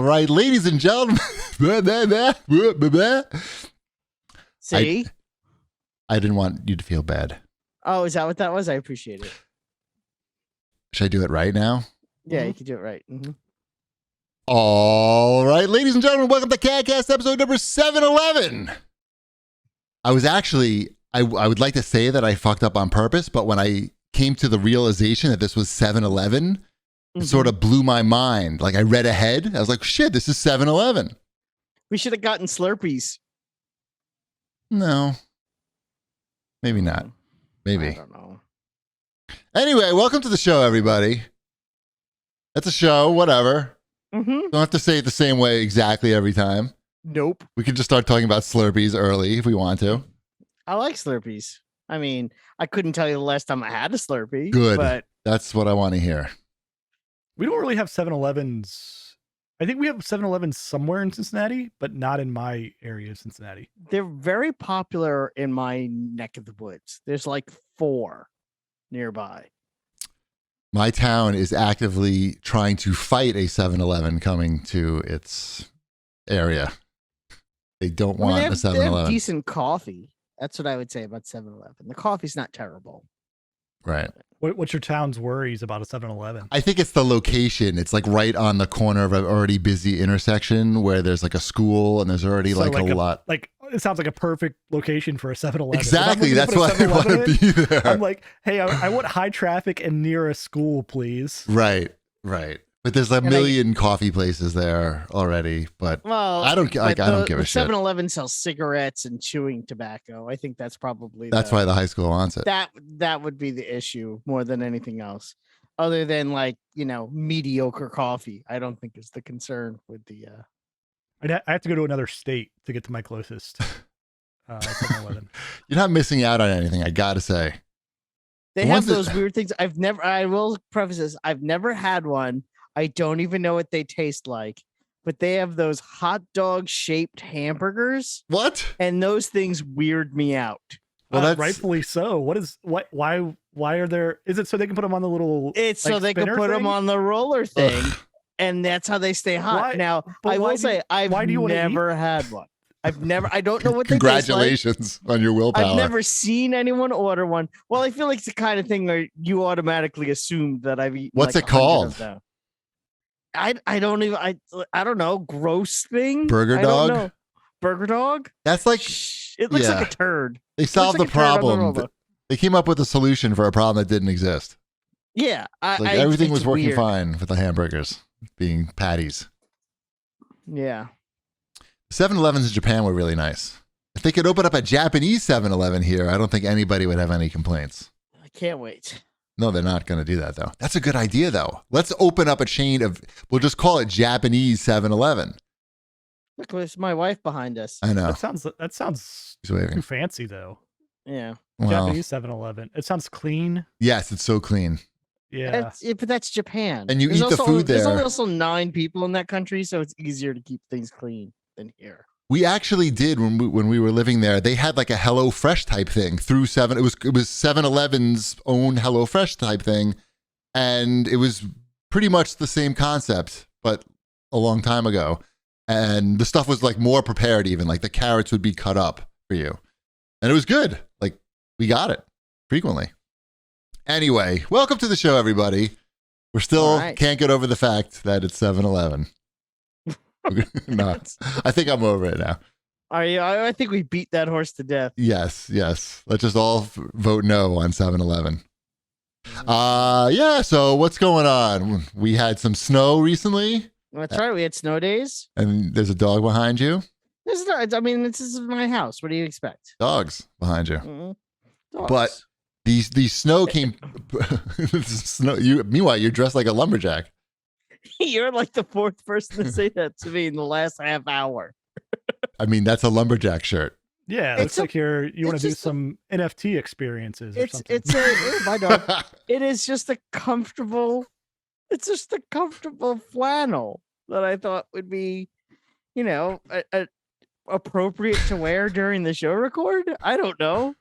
right, ladies and gentlemen. See? I didn't want you to feel bad. Oh, is that what that was? I appreciate it. Should I do it right now? Yeah, you can do it right. Mm-hmm. All right, ladies and gentlemen, welcome to CAGcast episode number 711. I was actually, I would like to say that I fucked up on purpose, but when I came to the realization that this was 711, it sort of blew my mind. Like I read ahead. I was like, shit, this is 711. We should have gotten Slurpees. No. Maybe not. Maybe. I don't know. Anyway, welcome to the show, everybody. It's a show, whatever. Mm-hmm. Don't have to say it the same way exactly every time. Nope. We could just start talking about Slurpees early if we want to. I like Slurpees. I mean, I couldn't tell you the last time I had a Slurpee. Good. But That's what I want to hear. We don't really have 7-Elevens. I think we have 7-Elevens somewhere in Cincinnati, but not in my area of Cincinnati. they're very popular in my neck of the woods. There's like 4 nearby. My town is actively trying to fight a 7-Eleven coming to its area. They don't want a They 7-Eleven. have decent coffee. That's what I would say about 7-Eleven. The coffee's not terrible. Right. What's your town's worries about a 7-Eleven? I think it's the location. It's like right on the corner of an already busy intersection where there's like a school and there's already So like a lot. Like it sounds like a perfect location for a 7-Eleven. Exactly. That's why I want to be there. I'm like, hey, I want high traffic and near a school, please. Right. Right. But there's a million coffee places there already. But Well, I don't like. I don't give a shit. 7-Eleven sells cigarettes and chewing tobacco. I think that's probably That's why the high school wants it. that would be the issue more than anything else. Other than like, mediocre coffee, I don't think is the concern with the I have to go to another state to get to my closest 7-Eleven. You're not missing out on anything, I gotta say. They The have ones that- those weird things. I will preface this. I've never had one. I don't even know what they taste like, but they have those hot dog shaped hamburgers, What? and those things weird me out. Well, that's rightfully so. Why are there? Is it so they can put them on the little? It's so like, they can spinner put them thing? on the roller thing, Ugh. and that's how they stay hot. Why- Now, but I why will do- say I've why do you wanna never had one. I don't know what they taste like. Congratulations on your willpower. I've never seen anyone order one. Well, I feel like it's the kind of thing where you automatically assume that I've eaten. What's like it 100 called? of them. I don't even I don't know. Gross thing. Burger I don't dog? know. Burger dog. That's like It looks yeah. like a turd. they solved like the a turd on the problem. roller. They came up with a solution for a problem that didn't exist. Yeah, Like everything it's was working weird. fine with the hamburgers being patties. Yeah. 7-Elevens in Japan were really nice. If they could open up a Japanese 7-Eleven here, I don't think anybody would have any complaints. I can't wait. No, they're not going to do that, though. That's a good idea, though. Let's open up a chain of, we'll just call it Japanese 7-Eleven. Look, there's my wife behind us. I know. That sounds He's waving. too fancy though. Yeah. Well, Japanese 7-Eleven. It sounds clean. yes, it's so clean. Yeah. But that's Japan. And you There's eat the food There's there. only also 9 people in that country, so it's easier to keep things clean than here. We actually did when we were living there. They had like a HelloFresh type thing through 7. It was 7-Eleven's own HelloFresh type thing, and it was pretty much the same concept, but a long time ago. And the stuff was like more prepared, even like the carrots would be cut up for you, and it was good. Like we got it frequently. Anyway, welcome to the show, everybody. We're still All right. can't get over the fact that it's 7-Eleven. No, I think I'm over it now. I think we beat that horse to death. Yes. Let's just all vote no on 7-Eleven. Yeah, so what's going on? We had some snow recently, That's right. We had snow days. and there's a dog behind you. This is my house. What do you expect? Dogs behind you. Mhm. But Dogs. these snow came meanwhile, you're dressed like a lumberjack. You're like the 4th person to say that to me in the last half hour. I mean, that's a lumberjack shirt. Yeah. It's Looks a- like you want it's to do just a- some NFT experiences or something. It's my dog. It is just a comfortable. It's just a comfortable flannel that I thought would be, appropriate to wear during the show record. I don't know.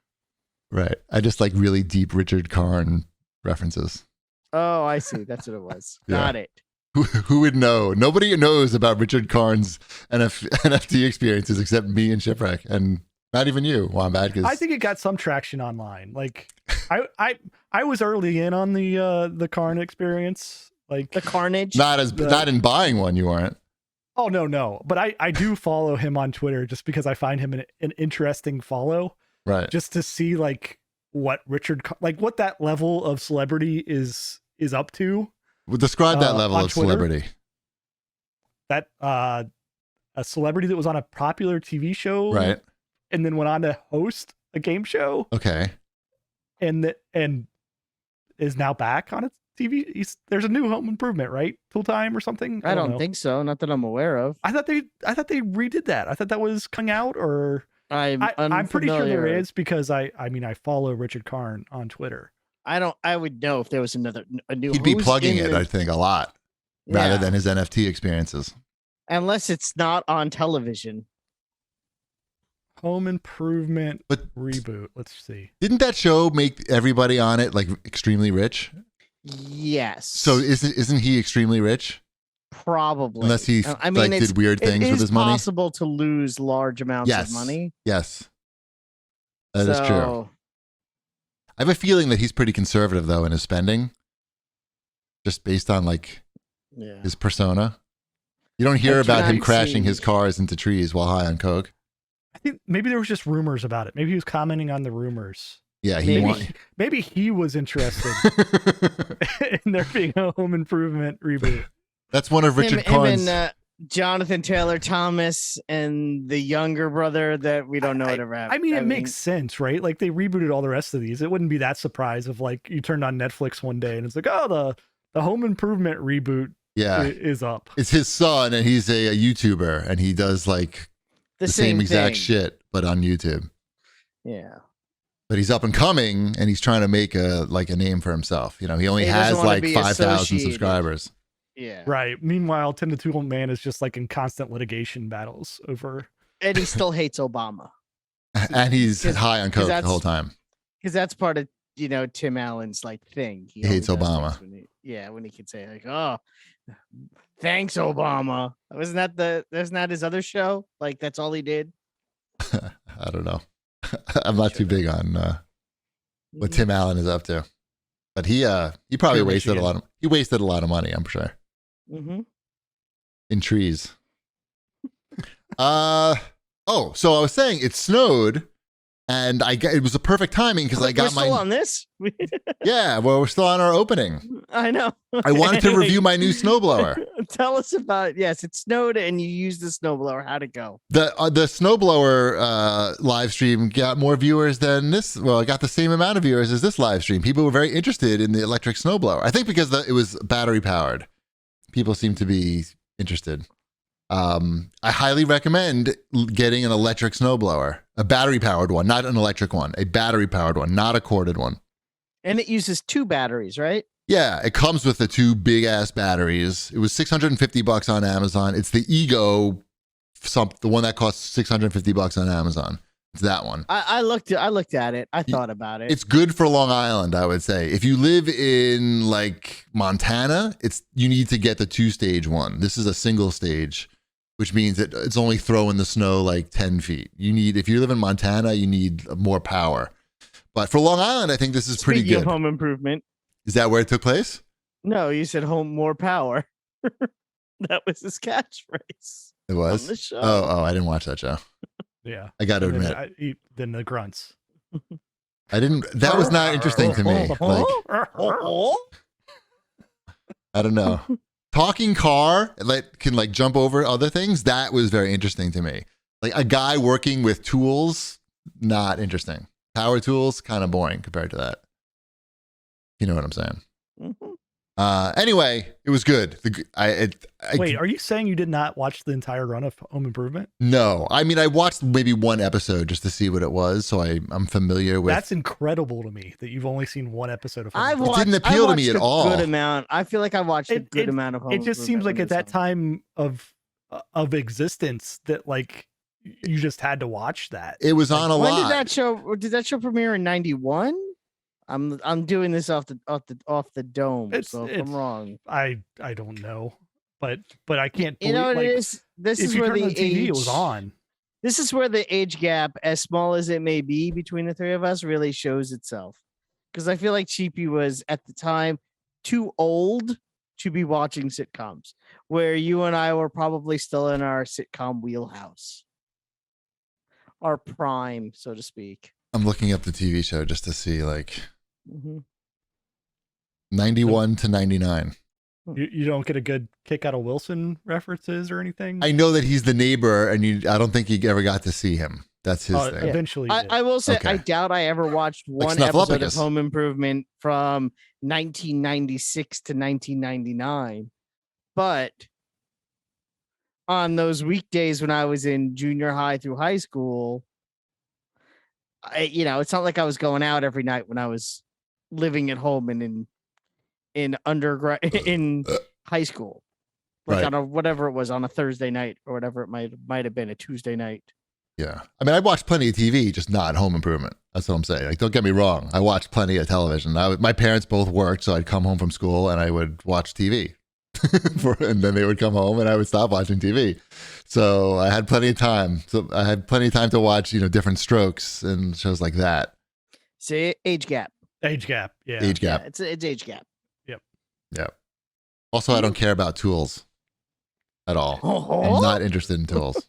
Right. I just like really deep Richard Karn references. Oh, I see. That's what it was. Yeah. Got it. Who would know? Nobody knows about Richard Karn's NFT experiences except me and Shipwreck, and not even you, Wombat. I think it got some traction online. Like, I was early in on the Karn experience. Like The carnage. not in buying one. You weren't. Oh no. But I do follow him on Twitter just because I find him an interesting follow. Right. Just to see like what what that level of celebrity is up to. Well, describe that level on of Twitter. celebrity. That a celebrity that was on a popular TV show, Right. and then went on to host a game show, Okay. and is now back on a TV. There's a new Home Improvement, right? Full Time or something. I don't know. think so. Not that I'm aware of. I thought they redid that. I thought that was coming out, or I'm pretty sure there unfamiliar. is because I follow Richard Karn on Twitter. I would know if there was a new. He'd be host plugging in it, the- I think, a lot rather Yeah. than his NFT experiences. Unless it's not on television. Home Improvement But reboot. Let's see. didn't that show make everybody on it like extremely rich? Yes. So isn't he extremely rich? Probably. Unless he I mean, did weird things it with is his money. possible to lose large amounts Yes. of money. Yes, that is true. So, I have a feeling that he's pretty conservative though in his spending, just based on like yeah. his persona. You don't hear I about him cannot crashing see- his cars into trees while high on coke. I think maybe there was just rumors about it. Maybe he was commenting on the rumors. Yeah, he Maybe he was interested in there being a Home Improvement reboot. That's one of Richard him Karn's. and Jonathan Taylor Thomas and the younger brother that we don't know what about. I mean, it makes sense, right? Like they rebooted all the rest of these. It wouldn't be that surprise if like you turned on Netflix one day and it's like, oh, the Home Improvement reboot yeah, is up. it's his son, and he's a YouTuber, and he does like the same exact thing. shit, but on YouTube. Yeah. But he's up and coming, and he's trying to make a name for himself. You know, he only He doesn't has wanna like be 5,000 associated. subscribers, Yeah. Right. Meanwhile, 10 to 2 Man is just like in constant litigation battles over. And he still hates Obama and he's 'Cause- high on coke the that's- whole time. because that's part of Tim Allen's like thing. He hates only does Obama. things when he could say like, "Oh, thanks, Obama." Wasn't that his other show? Like that's all he did. I don't know. I'm not too big on what Tim Allen is up to, but he probably Pure wasted Michigan. he wasted a lot of money, I'm sure, Mm-hmm. in trees. So I was saying it snowed, and it was a perfect timing because I got We're still on this. yeah. Well, we're still on our opening. I know. I wanted to review my new snowblower. Tell us about yes, it snowed and you used the snowblower. How'd it go? The snowblower live stream got more viewers than this. Well, it got the same amount of viewers as this live stream. People were very interested in the electric snowblower. I think because it was battery powered. People seem to be interested. I highly recommend getting an electric snowblower, a battery powered one, not an electric one, a battery powered one, not a corded one. And it uses 2 batteries, right? Yeah, it comes with the 2 big ass batteries. It was $650 on Amazon. It's the Ego, the one that costs $650 on Amazon. It's that one. I looked at it. I thought about it. It's good for Long Island, I would say. If you live in like Montana, you need to get the 2-stage one. This is a single stage, which means it's only throwing the snow like 10 feet. If you live in Montana, you need more power. But for Long Island, I think this is pretty Speaking good. of Home Improvement. Is that where it took place? No, you said home more power. That was his catchphrase. It On was? the show. Oh, I didn't watch that show. Yeah. I got to And admit. then the grunts. That was not interesting to me. Like, I don't know. Talking car that can like jump over other things, that was very interesting to me. Like a guy working with tools, not interesting. Power tools, kind of boring compared to that. You know what I'm saying? Mhm. Anyway, it was good. Wait, are you saying you did not watch the entire run of Home Improvement? No, I mean, I watched maybe one episode just to see what it was, so I'm familiar with. That's incredible to me that you've only seen one episode of Home I've Improvement. watched, didn't appeal to me I at watched all. a good amount. I feel like I watched a good amount of Home It just seems Improvement like when at that it was on. time of existence that like you just had to watch that. It was on a When lot. did that show premiere in 91? I'm doing this off the dome. It's- So if it's- I'm wrong. I don't know. but I can't You believe know what like it is? This if is you where turn the on the TV, age it was on. This is where the age gap, as small as it may be between the three of us, really shows itself. Because I feel like Cheapy was at the time too old to be watching sitcoms, where you and I were probably still in our sitcom wheelhouse, our prime, so to speak. I'm looking up the TV show just to see like Mhm. 91 to 99. You don't get a good kick out of Wilson references or anything. I know that he's the neighbor, and I don't think you ever got to see him. That's his thing. Eventually, you did. I will say, Okay. I doubt I ever watched Like one episode of Snuffleupagus. Home Improvement from 1996 to 1999. But on those weekdays when I was in junior high through high school, it's not like I was going out every night when I was living at home and in undergrad in high school, like Right. on whatever it was, on a Thursday night or whatever it might have been, a Tuesday night. Yeah. I mean, I watched plenty of TV, just not Home Improvement. That's what I'm saying. Like, don't get me wrong. I watched plenty of television. My parents both worked, so I'd come home from school and I would watch TV. And then they would come home and I would stop watching TV. So I had plenty of time. So I had plenty of time to watch, Different Strokes and shows like that. See, age gap. Age gap. Yeah. Age gap. Yeah, it's age gap. Yeah. Also, I don't care about tools at all. I'm not interested in tools.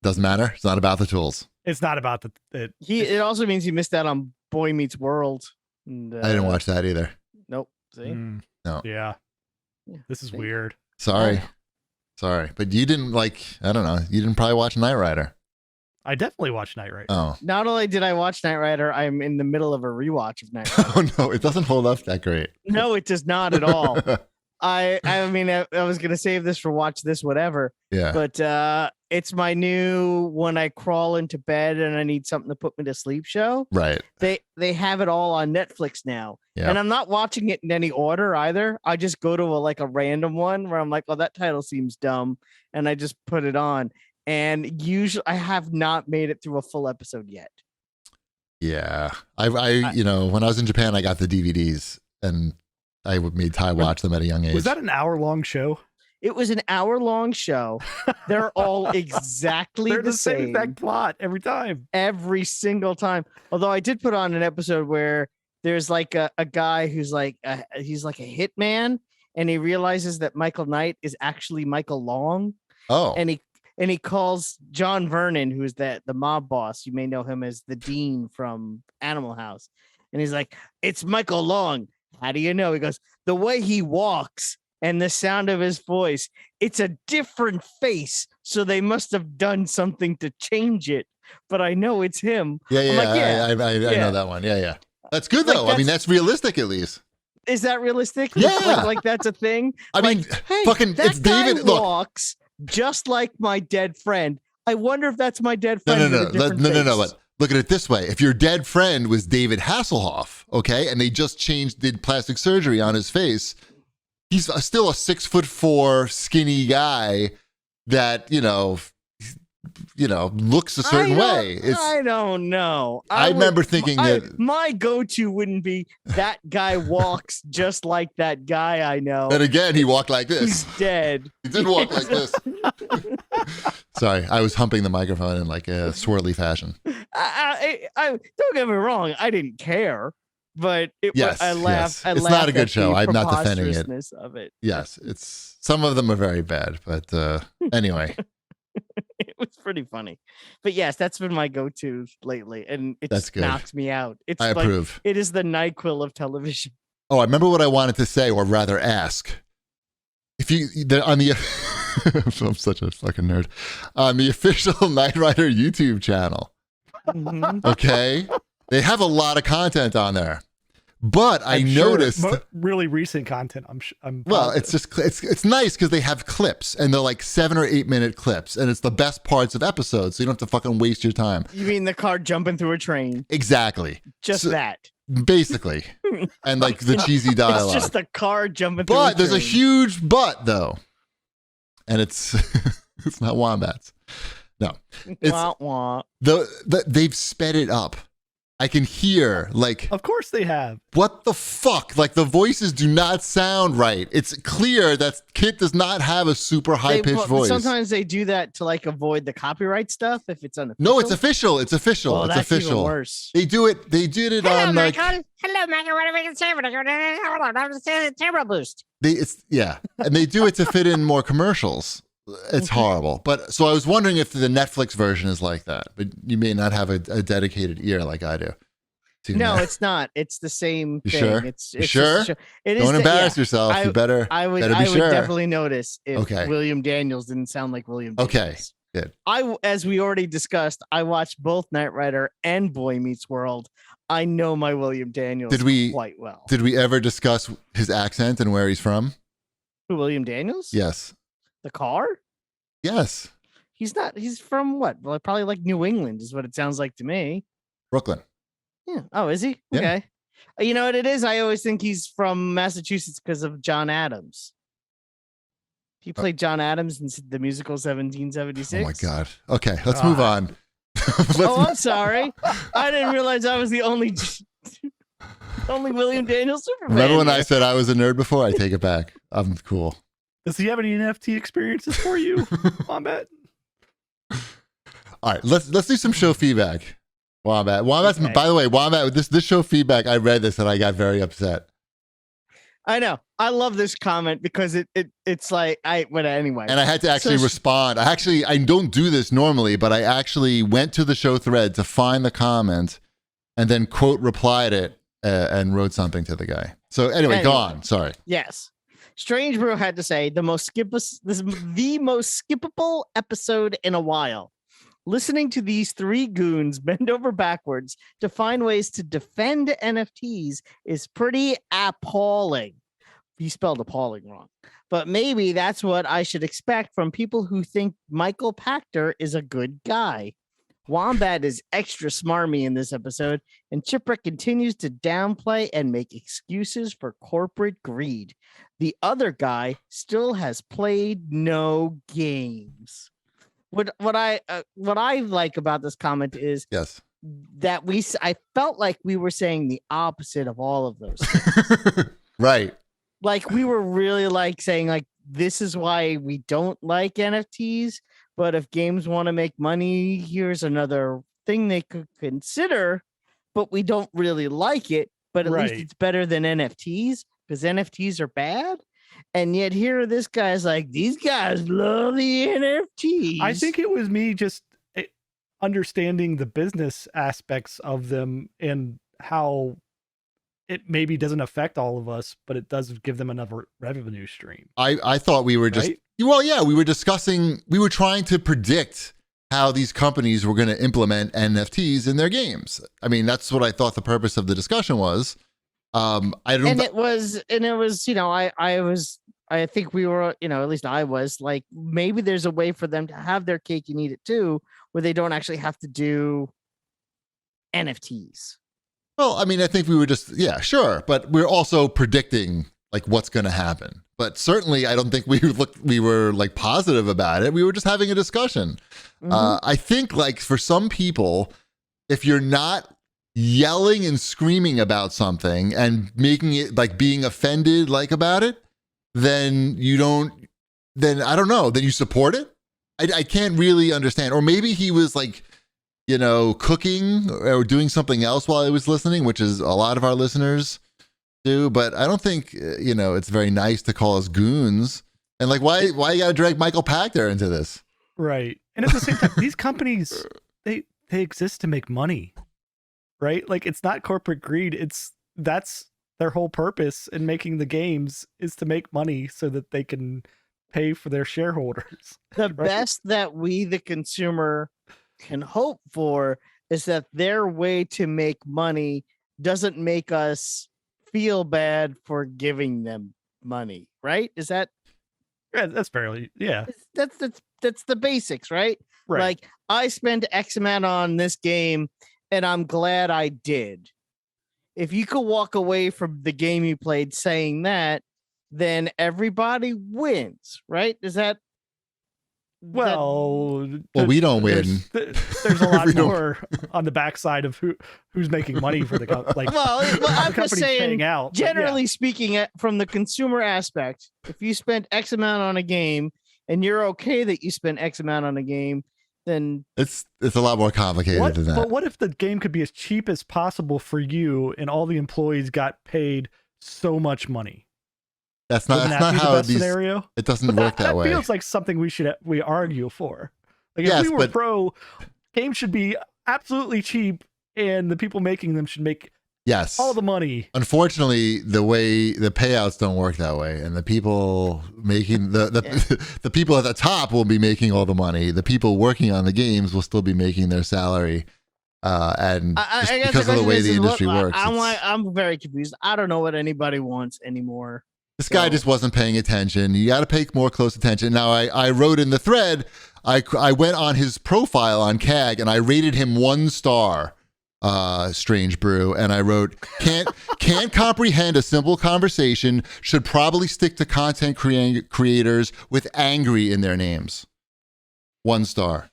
Doesn't matter. It's not about the tools. It's not about the It also means he missed out on Boy Meets World. And, I didn't watch that either. Nope. See? No. Yeah. This is See? weird. Sorry. But you didn't I don't know. You didn't probably watch Knight Rider. I definitely watched Knight Rider. Oh. Not only did I watch Knight Rider, I'm in the middle of a rewatch of Knight Rider. Oh, no. It doesn't hold up that great. No, it does not at all. I mean, I was going to save this for watch this, whatever. Yeah. But it's my new when I crawl into bed and I need something to put me to sleep show. Right. They have it all on Netflix now. Yeah. And I'm not watching it in any order either. I just go to a random one where I'm like, oh, that title seems dumb. And I just put it on. And usually I have not made it through a full episode yet. Yeah. I when I was in Japan, I got the DVDs and I made Ty watch them at a young age. Was that an hour-long show? It was an hour-long show. They're all exactly They're the same same exact plot every time. every single time. Although I did put on an episode where there's like a guy who's he's like a hitman, and he realizes that Michael Knight is actually Michael Long, Oh. and he calls John Vernon, who's the mob boss. You may know him as the Dean from Animal House, and he's like, "It's Michael Long. How do you know?" He goes, "The way he walks and the sound of his voice, it's a different face. So they must have done something to change it. But I know it's him." Yeah, I'm like, I know that one. Yeah. That's good Like, though. I mean, that's realistic at least. Is that realistic? Yeah. Like that's a thing? I mean, Hey, fucking, that it's guy David. Look, walks just like my dead friend. I wonder if that's my dead no, friend. no. with a different face. But look at it this way: if your dead friend was David Hasselhoff, okay, and they just did plastic surgery on his face, he's still a 6'4" skinny guy that looks a certain way. I don't know. I remember thinking that. My go-to wouldn't be that guy walks just like that guy I know. Then again, he walked like this. He's dead. He did walk like this. Sorry, I was humping the microphone in like a swirly fashion. I don't get me wrong. I didn't care, but Yes, I laughed. yes. I It's laughed not a good at show. the I'm not defending it. preposterousness of it. Yes, some of them are very bad, but anyway, It was pretty funny. But yes, that's been my go-to lately, and it That's just good. knocks me out. It's I like approve. it is the NyQuil of television. Oh, I remember what I wanted to say, or rather ask. If on the, I'm such a fucking nerd. On the official Knight Rider YouTube channel, Mhm. okay, they have a lot of content on there. But I I'm sure noticed, really recent content. I'm well, positive. it's nice because they have clips, and they're like 7 or 8 minute clips, and it's the best parts of episodes, so you don't have to fucking waste your time. You mean the car jumping through a train? Exactly, Just So- that. basically, and like the cheesy dialogue. It's just a car jumping through But a there's a train. huge but though, and it's it's not wombats. No, it's Wah, wah. they've sped it up I can hear like, Of course they have. what the fuck? Like the voices do not sound right. It's clear that Kit does not have a super high pitched voice. Sometimes they do that to like avoid the copyright stuff if it's unofficial. No, it's official. It's official. Well, it's that's official. even worse. They do it. They did it on like. Hello, Michael. What are we going to say? Hold on. Turbo boost. And they do it to fit in more commercials. It's horrible. But so I was wondering if the Netflix version is like that, but you may not have a dedicated ear like I do. No, it's not. It's the same You thing. sure? It's You sure? It is Don't embarrass yourself. You better. I would better be sure. definitely notice if Okay. William Daniels didn't sound like William Okay. Daniels. Good. As we already discussed, I watched both Knight Rider and Boy Meets World. I know my William Daniels quite well. Did we ever discuss his accent and where he's from? Who, William Daniels? Yes. The car? Yes. He's not. He's from what? Well, probably like New England is what it sounds like to me. Brooklyn. Yeah. Oh, is he? Yeah. Okay. You know what it is? I always think he's from Massachusetts because of John Adams. He played John Adams in the musical 1776. Oh my God. Okay, let's move on. I'm sorry. I didn't realize I was the only William Daniels superfan. Remember when I said I was a nerd before? I take it back. I'm cool. Does he have any NFT experiences for you, Wombat? All right, let's do some show feedback. Wombat's Okay. By the way, Wombat, this show feedback, I read this and I got very upset. I know. I love this comment because it's like anyway. And I had to actually respond. I don't do this normally, but I actually went to the show thread to find the comment and then quote replied it and wrote something to the guy. So anyway, go on. Sorry. Yes. Strange Brew had to say the most skippable episode in a while. Listening to these three goons bend over backwards to find ways to defend NFTs is pretty appalling. You spelled appalling wrong. But maybe that's what I should expect from people who think Michael Pachter is a good guy. Wombat is extra smarmy in this episode, and Chipwreck continues to downplay and make excuses for corporate greed. The other guy still has played no games. What I like about this comment is that I felt like we were saying the opposite of all of those things. Right. Like we were really like saying like this is why we don't like NFTs, but if games want to make money, here's another thing they could consider, but we don't really like it, but at least it's better than NFTs because NFTs are bad. And yet here this guy's like, these guys love the NFTs. I think it was me just understanding the business aspects of them and how it maybe doesn't affect all of us, but it does give them another revenue stream. I thought we were just, well, yeah, we were trying to predict how these companies were going to implement NFTs in their games. I mean, that's what I thought the purpose of the discussion was. It was, you know, I think we were, you know, at least I was like, maybe there's a way for them to have their cake and eat it too, where they don't actually have to do NFTs. Well, I mean, I think we were just, yeah, sure. But we're also predicting like what's going to happen. But certainly I don't think we were like positive about it. We were just having a discussion. Mm-hmm. I think like for some people, if you're not yelling and screaming about something and making it like being offended like about it, then I don't know, then you support it. I can't really understand. Or maybe he was like, you know, cooking or doing something else while I was listening, which is a lot of our listeners do. But I don't think, you know, it's very nice to call us goons. And like, why you got to drag Michael Pachter into this? Right. And at the same time, these companies, they exist to make money, right? Like it's not corporate greed. That's their whole purpose in making the games is to make money so that they can pay for their shareholders. The best that we, the consumer, can hope for is that their way to make money doesn't make us feel bad for giving them money, right? Is that? Yeah, that's fairly, yeah. That's the basics, right? Right. Like I spent X amount on this game and I'm glad I did. If you could walk away from the game you played saying that, then everybody wins, right? Is that Well, we don't win. There's a lot We don't- more on the backside of who's making money for the like. well, the I'm just company's saying, paying out. but yeah. generally speaking, from the consumer aspect, if you spend X amount on a game and you're okay that you spend X amount on a game, then It's a lot more complicated than that. But what if the game could be as cheap as possible for you, and all the employees got paid so much money? That's not Wouldn't that's that not be the how best these. scenario? It doesn't But work that that way. feels like something we argue for. Like Yes, if we were but- pro, games should be absolutely cheap, and the people making them should make Yes. all the money. Unfortunately, the way the payouts don't work that way, and the people making the people at the top will be making all the money. The people working on the games will still be making their salary, and I just guess because of the question way is, the industry what, works, I'm very confused. I don't know what anybody wants anymore. this guy just wasn't paying attention. You got to pay more close attention. Now, I wrote in the thread, I went on his profile on CAG and I rated him 1 star. Strange Brew, and I wrote, can't comprehend a simple conversation, should probably stick to content creators with angry in their names. 1 star.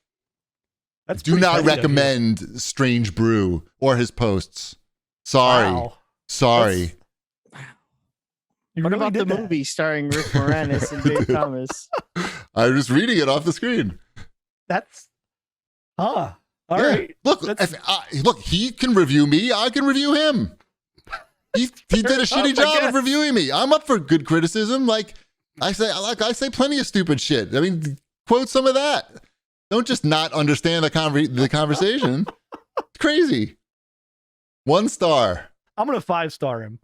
That's Do pretty not petty of you. recommend Strange Brew or his posts. Sorry. Wow. Sorry. You What really about the did that. movie starring Rick Moranis and Dave Thomas? I'm just reading it off the screen. That's all Yeah. right. Look, That's- look, he can review me. I can review him. He did a shitty I job guess. of reviewing me. I'm up for good criticism. Like I say plenty of stupid shit. I mean, quote some of that. Don't just not understand the conversation. It's crazy. 1 star. I'm gonna 5-star him.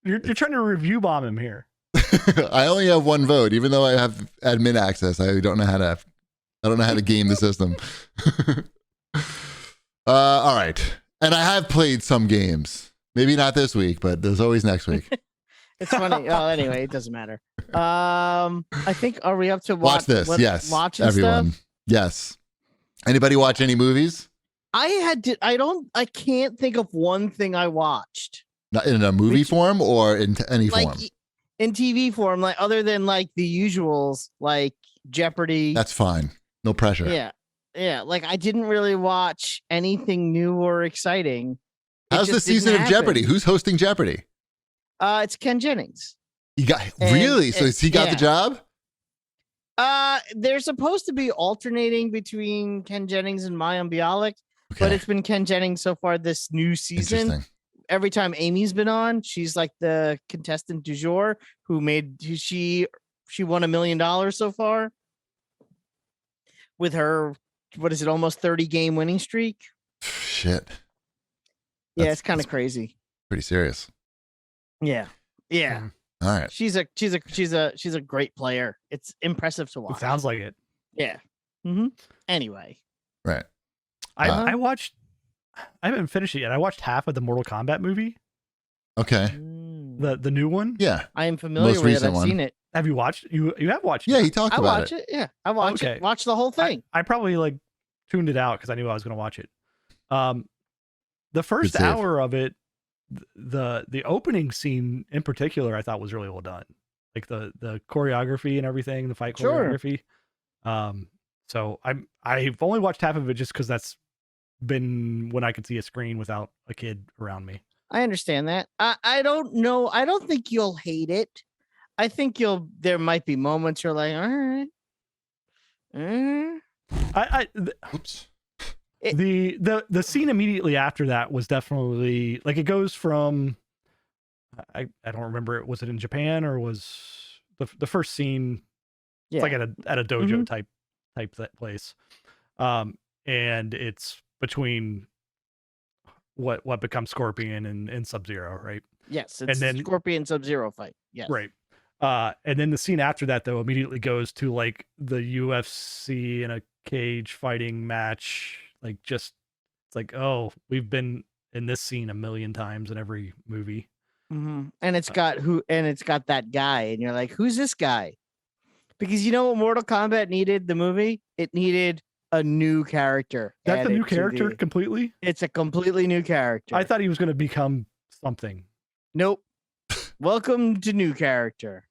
You're trying to review bomb him here. I only have 1 vote, even though I have admin access. I don't know how to game the system. All right. And I have played some games. Maybe not this week, but there's always next week. It's funny. Oh, anyway, it doesn't matter. I think, are we up to Watch this. Yes. watching Everyone. stuff? Yes. Anybody watch any movies? I can't think of one thing I watched. Not in a movie Which- form or in any Like form? in TV form, like other than like the usuals, like Jeopardy. That's fine. No pressure. Yeah. Yeah. Like I didn't really watch anything new or exciting. It How's the just didn't season of happen. Jeopardy? Who's hosting Jeopardy? It's Ken Jennings. He got And- really? So he got yeah. the job? They're supposed to be alternating between Ken Jennings and Mayim Bialik, but Okay. it's been Ken Jennings so far this new season. Interesting. Every time Amy's been on, she's like the contestant du jour she won $1 million so far with her, what is it, almost 30 game winning streak. Shit. Yeah, That's- it's kind of that's crazy. Pretty serious. Yeah. Yeah. Mm. All right. She's a great player. It's impressive to It watch. sounds like it. Yeah. Anyway. Right. I watched. I haven't finished it yet. I watched half of the Mortal Kombat movie, Okay. the new one. Yeah. I am familiar Most with it. recent I've one. seen it. Have you watched? You have watched? Yeah, it. he talked I about watch it. it. Yeah. I watch Okay. it. Watch the whole thing. I probably like tuned it out because I knew I was going to watch it. The first save. hour of it, the opening scene in particular, I thought was really well done. Like the choreography and everything, the fight Sure. choreography. So I've only watched half of it just because that's been when I could see a screen without a kid around me. I understand that. I don't know. I don't think you'll hate it. I think there might be moments you're like, all right. Oops. The scene immediately after that was definitely like it goes from I don't remember, was it in Japan or was the first scene Yeah. it's like at a dojo type place, and it's between what becomes Scorpion and Sub-Zero, right? Yes. It's then- Scorpion Sub-Zero fight. Yes. Right. And then the scene after that though immediately goes to like the UFC in a cage fighting match. Like just it's like, oh, we've been in this scene 1,000,000 times in every movie. And it's got that guy, and you're like, who's this guy? Because you know what Mortal Kombat needed, the movie? It needed a new character. That's a added new to character the- completely. It's a completely new character. I thought he was going to become something. Nope. Welcome to new character.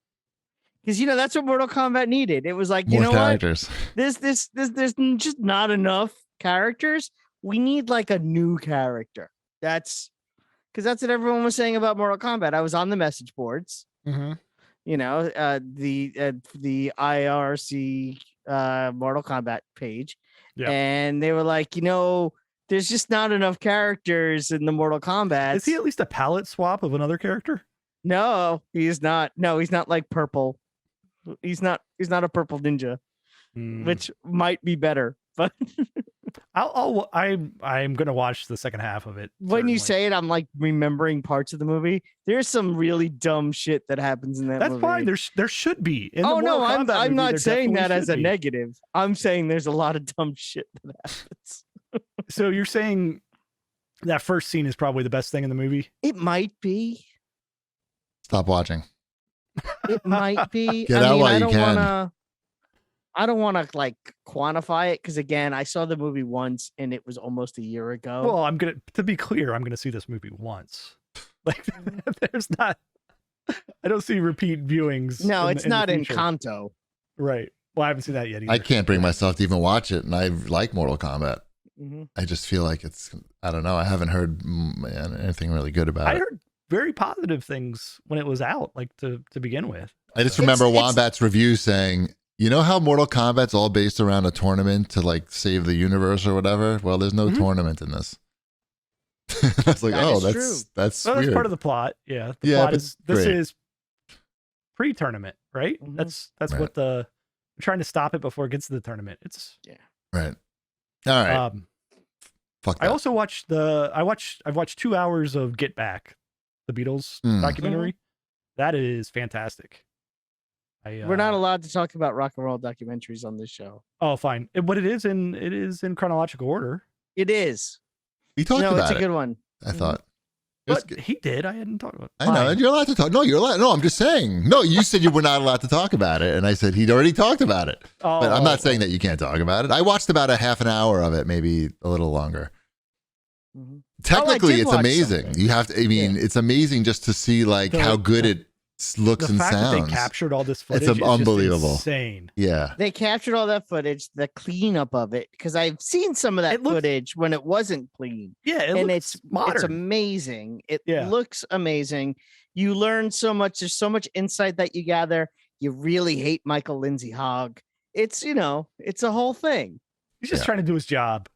Because that's what Mortal Kombat needed. It was like, More you know characters. what? There's just not enough characters. We need like a new character. That's what everyone was saying about Mortal Kombat. I was on the message boards. Mm-hmm. The IRC Mortal Kombat page, Yeah. and they were like, there's just not enough characters in the Mortal Kombat. Is he at least a palette swap of another character? No, he's not. No, he's not like purple. He's not a purple ninja, which might be better. But I'm gonna watch the second half of it. When you say it, I'm like remembering parts of the movie. There's some really dumb shit that happens in that movie. That's fine. There should be. I'm not saying that as a negative. I'm saying there's a lot of dumb shit that happens. So you're saying that first scene is probably the best thing in the movie? It might be. Stop watching. It might be. Get out while you can. I don't want to like quantify it because again, I saw the movie once and it was almost a year ago. Well, to be clear, I'm gonna see this movie once. Like, there's not. I don't see repeat viewings. No, it's not Encanto. Right. Well, I haven't seen that yet either. I can't bring myself to even watch it, and I like Mortal Kombat. Mm-hmm. I just feel like I don't know. I haven't heard anything really good about it. I heard very positive things when it was out, like to begin with. I just remember Wombat's review saying, you know how Mortal Kombat's all based around a tournament to like save the universe or whatever? Well, there's no tournament in this. I was like, that's well, weird. That's part of the plot. Yeah. The plot is this is pre-tournament, right? Mm-hmm. That's what we're trying to stop it before it gets to the tournament. It's right. All right. Fuck that. I also watched I've watched 2 hours of Get Back, the Beatles documentary. That is fantastic. We're not allowed to talk about rock and roll documentaries on this show. Oh, fine. But it is in chronological order. It is. We talked about it. It's a good one. I thought. But he did. I hadn't talked about it. I know. You're allowed to talk. No, you're allowed. No, I'm just saying. No, you said you were not allowed to talk about it. And I said he'd already talked about it. Oh, but I'm not saying that you can't talk about it. I watched about a half an hour of it, maybe a little longer. Mm-hmm. Technically, it's amazing. You have to, it's amazing just to see like how good it looks and sounds. The fact that they captured all this footage is unbelievable. Insane. Yeah. They captured all that footage, the cleanup of it, because I've seen some of that footage when it wasn't clean. Yeah, it's modern. It's amazing. It looks amazing. You learn so much. There's so much insight that you gather. You really hate Michael Lindsay Hogg. It's it's a whole thing. He's just trying to do his job.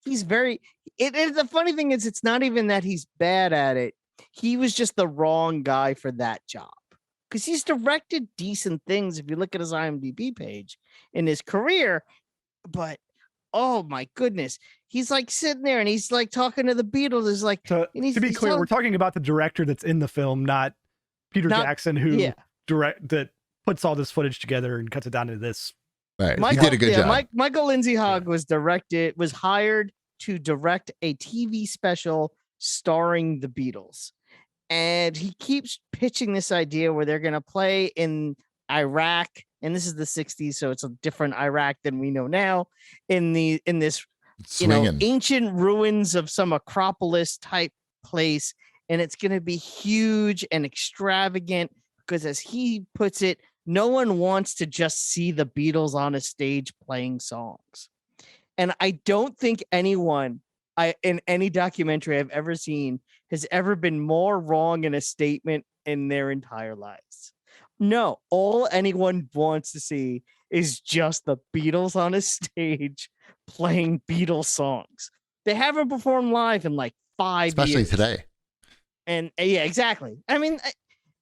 He's very. The funny thing is, it's not even that he's bad at it. He was just the wrong guy for that job. Because he's directed decent things if you look at his IMDb page in his career, but oh my goodness, he's like sitting there and he's like talking to the Beatles. Is like to be clear, we're talking about the director that's in the film, not Peter Jackson, who that puts all this footage together and cuts it down to this. Right, he did a good job. Michael Lindsay Hogg was hired to direct a TV special starring the Beatles. And he keeps pitching this idea where they're going to play in Iraq, and this is the 60s, so it's a different Iraq than we know now. In this ancient ruins of some Acropolis type place, and it's going to be huge and extravagant because, as he puts it, no one wants to just see the Beatles on a stage playing songs. And I don't think anyone in any documentary I've ever seen has ever been more wrong in a statement in their entire lives. No, all anyone wants to see is just the Beatles on a stage playing Beatles songs. They haven't performed live in like 5 years. Especially today. And yeah, exactly. I mean,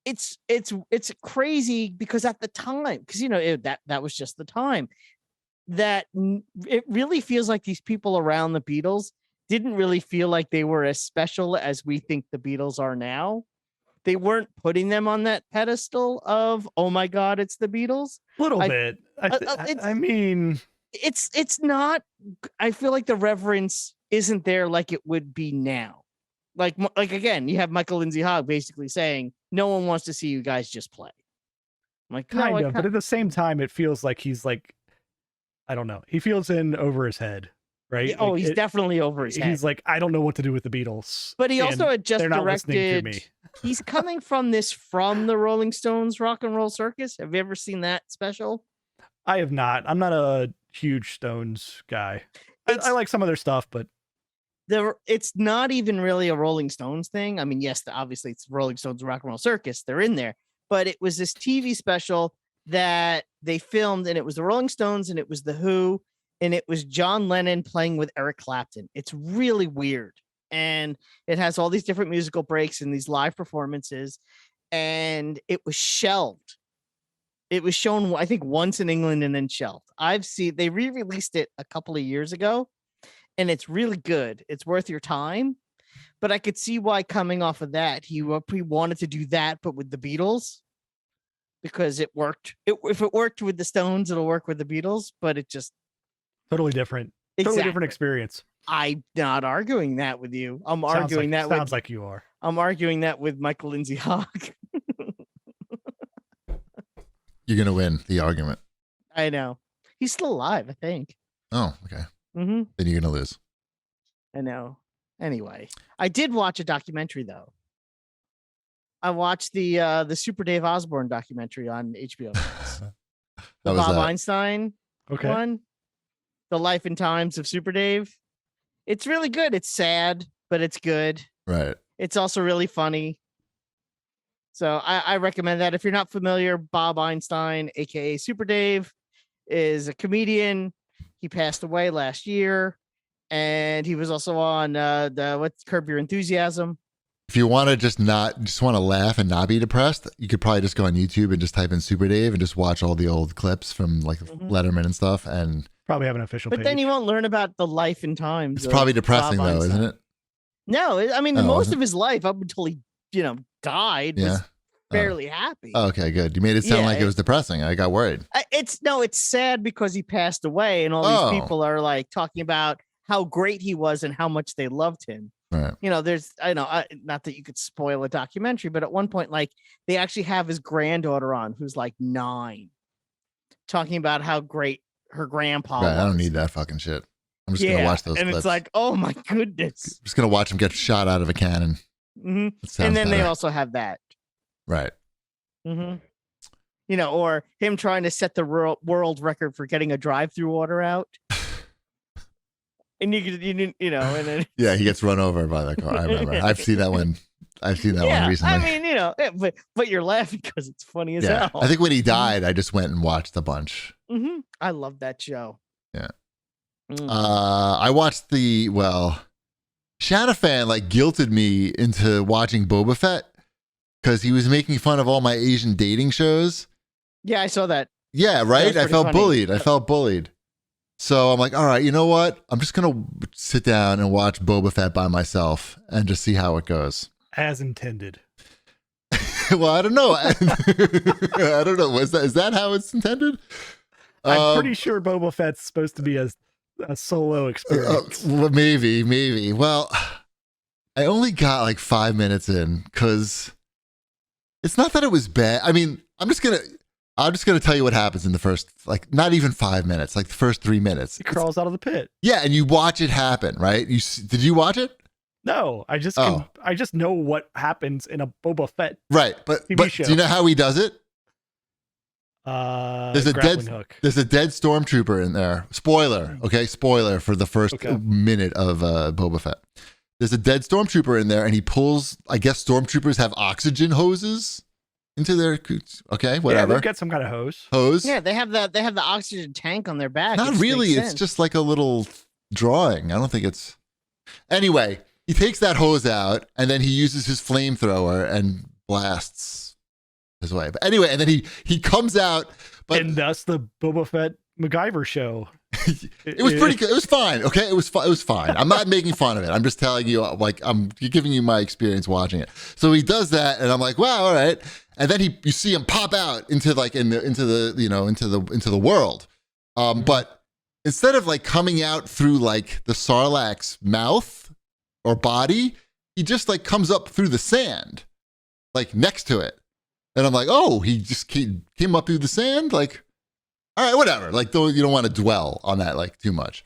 it's crazy because at the time, because that was just the time that it really feels like these people around the Beatles didn't really feel like they were as special as we think the Beatles are now. They weren't putting them on that pedestal of, oh my God, it's the Beatles. A little bit. I mean, it's not. I feel like the reverence isn't there like it would be now. Like again, you have Michael Lindsay Hogg basically saying, no one wants to see you guys just play. I'm like, kind of, but at the same time, it feels like he's like, I don't know. He feels in over his head. right? Yeah, oh, he's definitely over his head. He's like, I don't know what to do with the Beatles. But he also and had just they're not listening to directed. me. He's coming from the Rolling Stones Rock and Roll Circus. Have you ever seen that special? I have not. I'm not a huge Stones guy. I like some of their stuff, but it's not even really a Rolling Stones thing. I mean, yes, obviously it's Rolling Stones Rock and Roll Circus. They're in there, but it was this TV special that they filmed, and it was the Rolling Stones, and it was the Who, and it was John Lennon playing with Eric Clapton. It's really weird, and it has all these different musical breaks and these live performances, and it was shelved. It was shown, I think, once in England and then shelved. They re-released it a couple of years ago, and it's really good. It's worth your time. But I could see why, coming off of that, he wanted to do that, but with the Beatles, because it worked. If it worked with the Stones, it'll work with the Beatles, but it just totally different. Exactly. Totally different experience. I'm not arguing that with you. Sounds like you are. I'm arguing that with Michael Lindsay Hogg. You're gonna win the argument. I know. He's still alive, I think. Oh, okay. Mm-hmm. Then you're gonna lose. I know. Anyway, I did watch a documentary though. I watched the Super Dave Osborne documentary on HBO Max. The Bob Einstein one. The Life and Times of Super Dave. It's really good. It's sad, but it's good. Right. It's also really funny. So I recommend that. If you're not familiar, Bob Einstein, aka Super Dave, is a comedian. He passed away last year, and he was also on Curb Your Enthusiasm. If you want to just want to laugh and not be depressed, you could probably just go on YouTube and just type in Super Dave and just watch all the old clips from like Letterman and stuff, and probably have an official but page. then you won't learn about the life and times. It's probably depressing though, isn't it? No, I mean most of his life up until he died was fairly happy. Oh, okay, good. You made it sound like it was depressing. I got worried. It's sad because he passed away, and all these people are like talking about how great he was and how much they loved him. Right. There's not that you could spoil a documentary, but at one point, like, they actually have his granddaughter on, who's like 9, talking about how great her grandpa was. I don't need that fucking shit. I'm just gonna watch those clips. It's like, oh my goodness. I'm just gonna watch him get shot out of a cannon. Mm-hmm. And then they also have that. Right. Mm-hmm. Or him trying to set the world record for getting a drive-through order out. And and then he gets run over by the car. I remember. I've seen that one. One recently. I mean, but you're laughing because it's funny as hell. I think when he died, I just went and watched a bunch. Mm-hmm. I love that show. Yeah. I watched Shanafan like guilted me into watching Boba Fett because he was making fun of all my Asian dating shows. Yeah, I saw that. Yeah, right? I felt bullied. So I'm like, all right, you know what? I'm just going to sit down and watch Boba Fett by myself and just see how it goes. As intended. Well, I don't know. I don't know. Is that how it's intended? I'm pretty sure Boba Fett's supposed to be a solo experience. Maybe. Well, I only got like 5 minutes in because it's not that it was bad. I mean, I'm just gonna tell you what happens in the first, like, not even 5 minutes, like the first 3 minutes. He crawls out of the pit. Yeah, and you watch it happen, right? Did you watch it? No, I just know what happens in a Boba Fett but show. Do you know how he does it? There's a dead hook. There's a dead stormtrooper in there. Spoiler, okay? Spoiler for the first minute of Boba Fett. There's a dead stormtrooper in there, and he pulls. I guess stormtroopers have oxygen hoses into their okay, whatever. Yeah, they've got some kind of hose. Yeah, they have the oxygen tank on their back. Not really. It's just like a little drawing. I don't think it's. Anyway, he takes that hose out, and then he uses his flamethrower and blasts his way. But anyway, and then he comes out. And thus the Boba Fett MacGyver show. It was pretty good. It was fine. Okay, it was fine. I'm not making fun of it. I'm just telling you, like, I'm giving you my experience watching it. So he does that, and I'm like, wow, all right. And then you see him pop out into the world. But instead of like coming out through like the Sarlacc's mouth or body, he just like comes up through the sand, like next to it. And I'm like, oh, he just came up through the sand, like. All right, whatever. Like, you don't want to dwell on that like too much.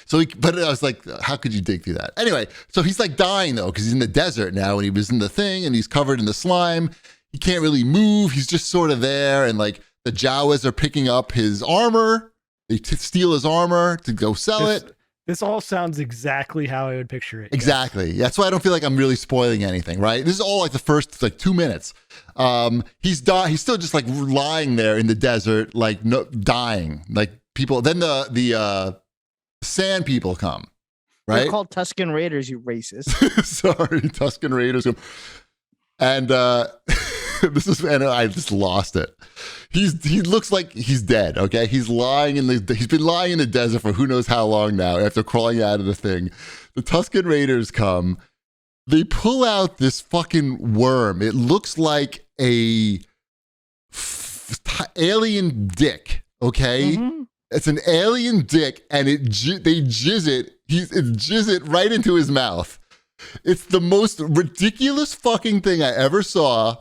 So, but I was like, how could you dig through that? Anyway, so he's like dying though, because he's in the desert now and he was in the thing and he's covered in the slime. He can't really move. He's just sort of there. And like the Jawas are picking up his armor. They steal his armor to go sell it. This all sounds exactly how I would picture it. Exactly. Yes. That's why I don't feel like I'm really spoiling anything, right? This is all like the first like 2 minutes. He's still just like lying there in the desert, like dying. Like people. Then the sand people come, right? They're called Tuscan Raiders, you racist. Sorry, Tuscan Raiders come. And and I just lost it. He looks like he's dead. Okay, he's lying he's been lying in the desert for who knows how long now. After crawling out of the thing, the Tuscan Raiders come. They pull out this fucking worm. It looks like a alien dick. Okay, it's an alien dick, and they jizz it right into his mouth. It's the most ridiculous fucking thing I ever saw.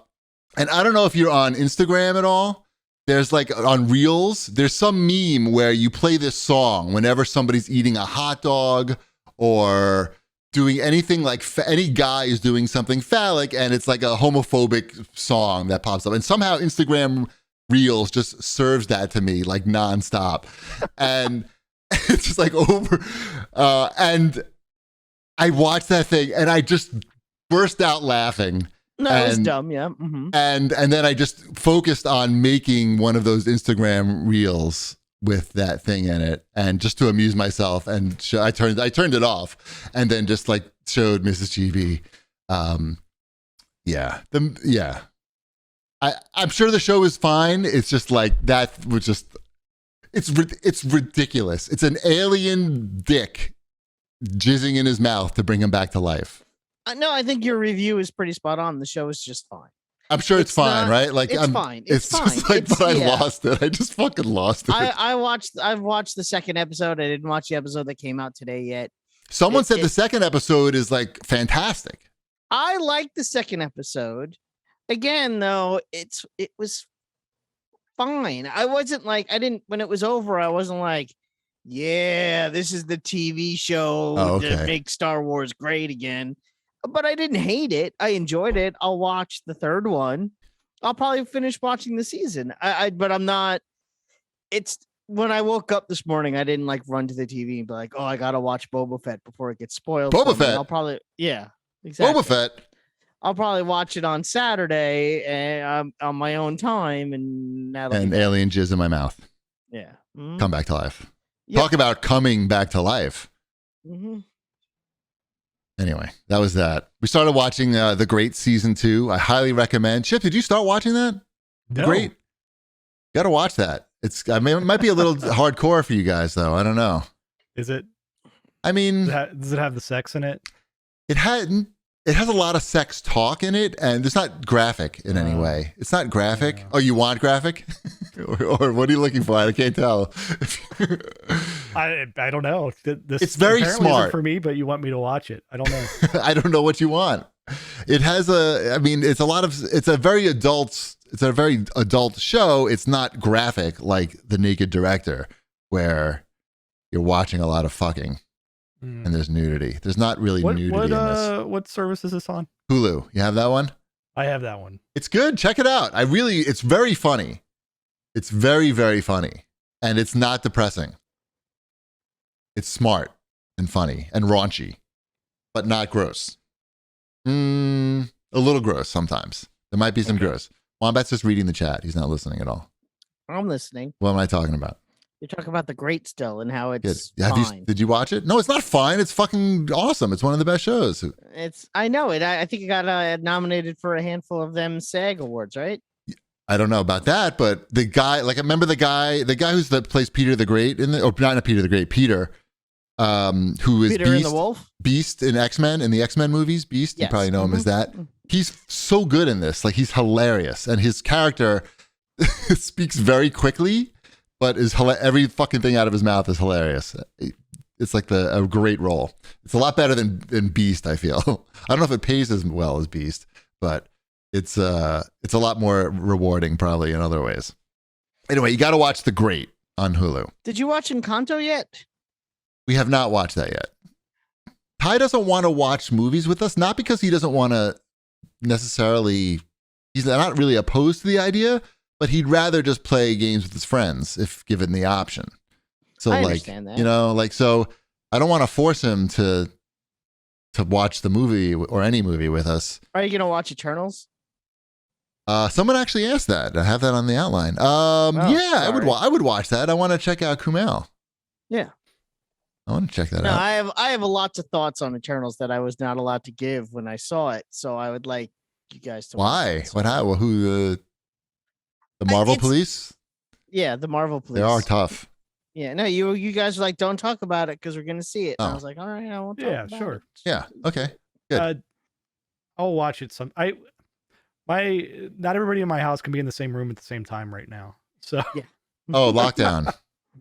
And I don't know if you're on Instagram at all. There's like on Reels, there's some meme where you play this song whenever somebody's eating a hot dog or doing anything like any guy is doing something phallic, and it's like a homophobic song that pops up. And somehow Instagram Reels just serves that to me like nonstop. And it's just like over. And I watched that thing and I just burst out laughing. No, it was dumb, yeah. Mm-hmm. And then I just focused on making one of those Instagram reels with that thing in it, and just to amuse myself. And I turned it off, and then just like showed Mrs. GB. I'm sure the show is fine. It's just like that was just it's ridiculous. It's an alien dick jizzing in his mouth to bring him back to life. No, I think your review is pretty spot on. The show is just fine. I'm sure it's fine, right? Like it's fine. It's fine. Just like, but I lost it. I just fucking lost it. I've watched the second episode. I didn't watch the episode that came out today yet. Someone said the second episode is like fantastic. I liked the second episode. Again, though, it was fine. I wasn't like, when it was over, I wasn't like, yeah, this is the TV show that makes Star Wars great again. But I didn't hate it. I enjoyed it. I'll watch the third one. I'll probably finish watching the season. But I'm not. It's when I woke up this morning, I didn't like run to the TV and be like, oh, I gotta watch Boba Fett before it gets spoiled. Boba Fett. I'll probably exactly. Boba Fett. I'll probably watch it on Saturday and on my own time, and alien jizz in my mouth. Yeah, come back to life. Yep. Talk about coming back to life. Mm-hmm. Anyway, that was that. We started watching The Great Season 2. I highly recommend. Chip, did you start watching that? No. Great. Got to watch that. It might be a little hardcore for you guys, though. I don't know. Is it? I mean, does it have the sex in it? It has a lot of sex talk in it, and it's not graphic in any way. It's not graphic. Oh, you want graphic? or what are you looking for? I can't tell. I don't know. This it's very smart isn't for me, but you want me to watch it. I don't know. I don't know what you want. It has it's a very adult show. It's not graphic like The Naked Director, where you're watching a lot of fucking. And there's nudity. There's not really nudity in this. What service is this on? Hulu. You have that one? I have that one. It's good. Check it out. It's very funny. It's very, very funny. And it's not depressing. It's smart and funny and raunchy, but not gross. A little gross sometimes. There might be some gross. Wombat's just reading the chat. He's not listening at all. I'm listening. What am I talking about? You're talking about The Great still and how it's fine. Did you watch it? No, it's not fine. It's fucking awesome. It's one of the best shows. I know it. I think it got nominated for a handful of them SAG awards, right? I don't know about that, but the guy, like I remember the guy that plays Peter the Great not Peter the Great, Peter, who is Peter and the Wolf? Beast in X-Men, in the X-Men movies, Beast. Yes. You probably know him as that. He's so good in this. Like he's hilarious. And his character speaks very quickly. But every fucking thing out of his mouth is hilarious. It's like a great role. It's a lot better than Beast, I feel. I don't know if it pays as well as Beast, but it's a lot more rewarding probably in other ways. Anyway, you got to watch The Great on Hulu. Did you watch Encanto yet? We have not watched that yet. Ty doesn't want to watch movies with us, not because he doesn't want to necessarily, he's not really opposed to the idea, but he'd rather just play games with his friends if given the option. So I like, understand that. you know, like, so I don't want to force him to watch the movie or any movie with us. Are you gonna watch Eternals? Someone actually asked that. I have that on the outline. Yeah, sorry. I would watch that. I want to check out Kumail. Yeah. I want to check that No, out. I have a lots of thoughts on Eternals that I was not allowed to give when I saw it. So I would like you guys to. Why? Watch it. What? How? Who? The Marvel It's- Police? Yeah, the Marvel Police. They are tough. Yeah, no, you guys are like, don't talk about it because we're gonna see it. And I Oh. was like, all right, I won't talk Yeah, about sure. it. Yeah. Okay. Good. I'll watch it not everybody in my house can be in the same room at the same time right now. So Oh, lockdown.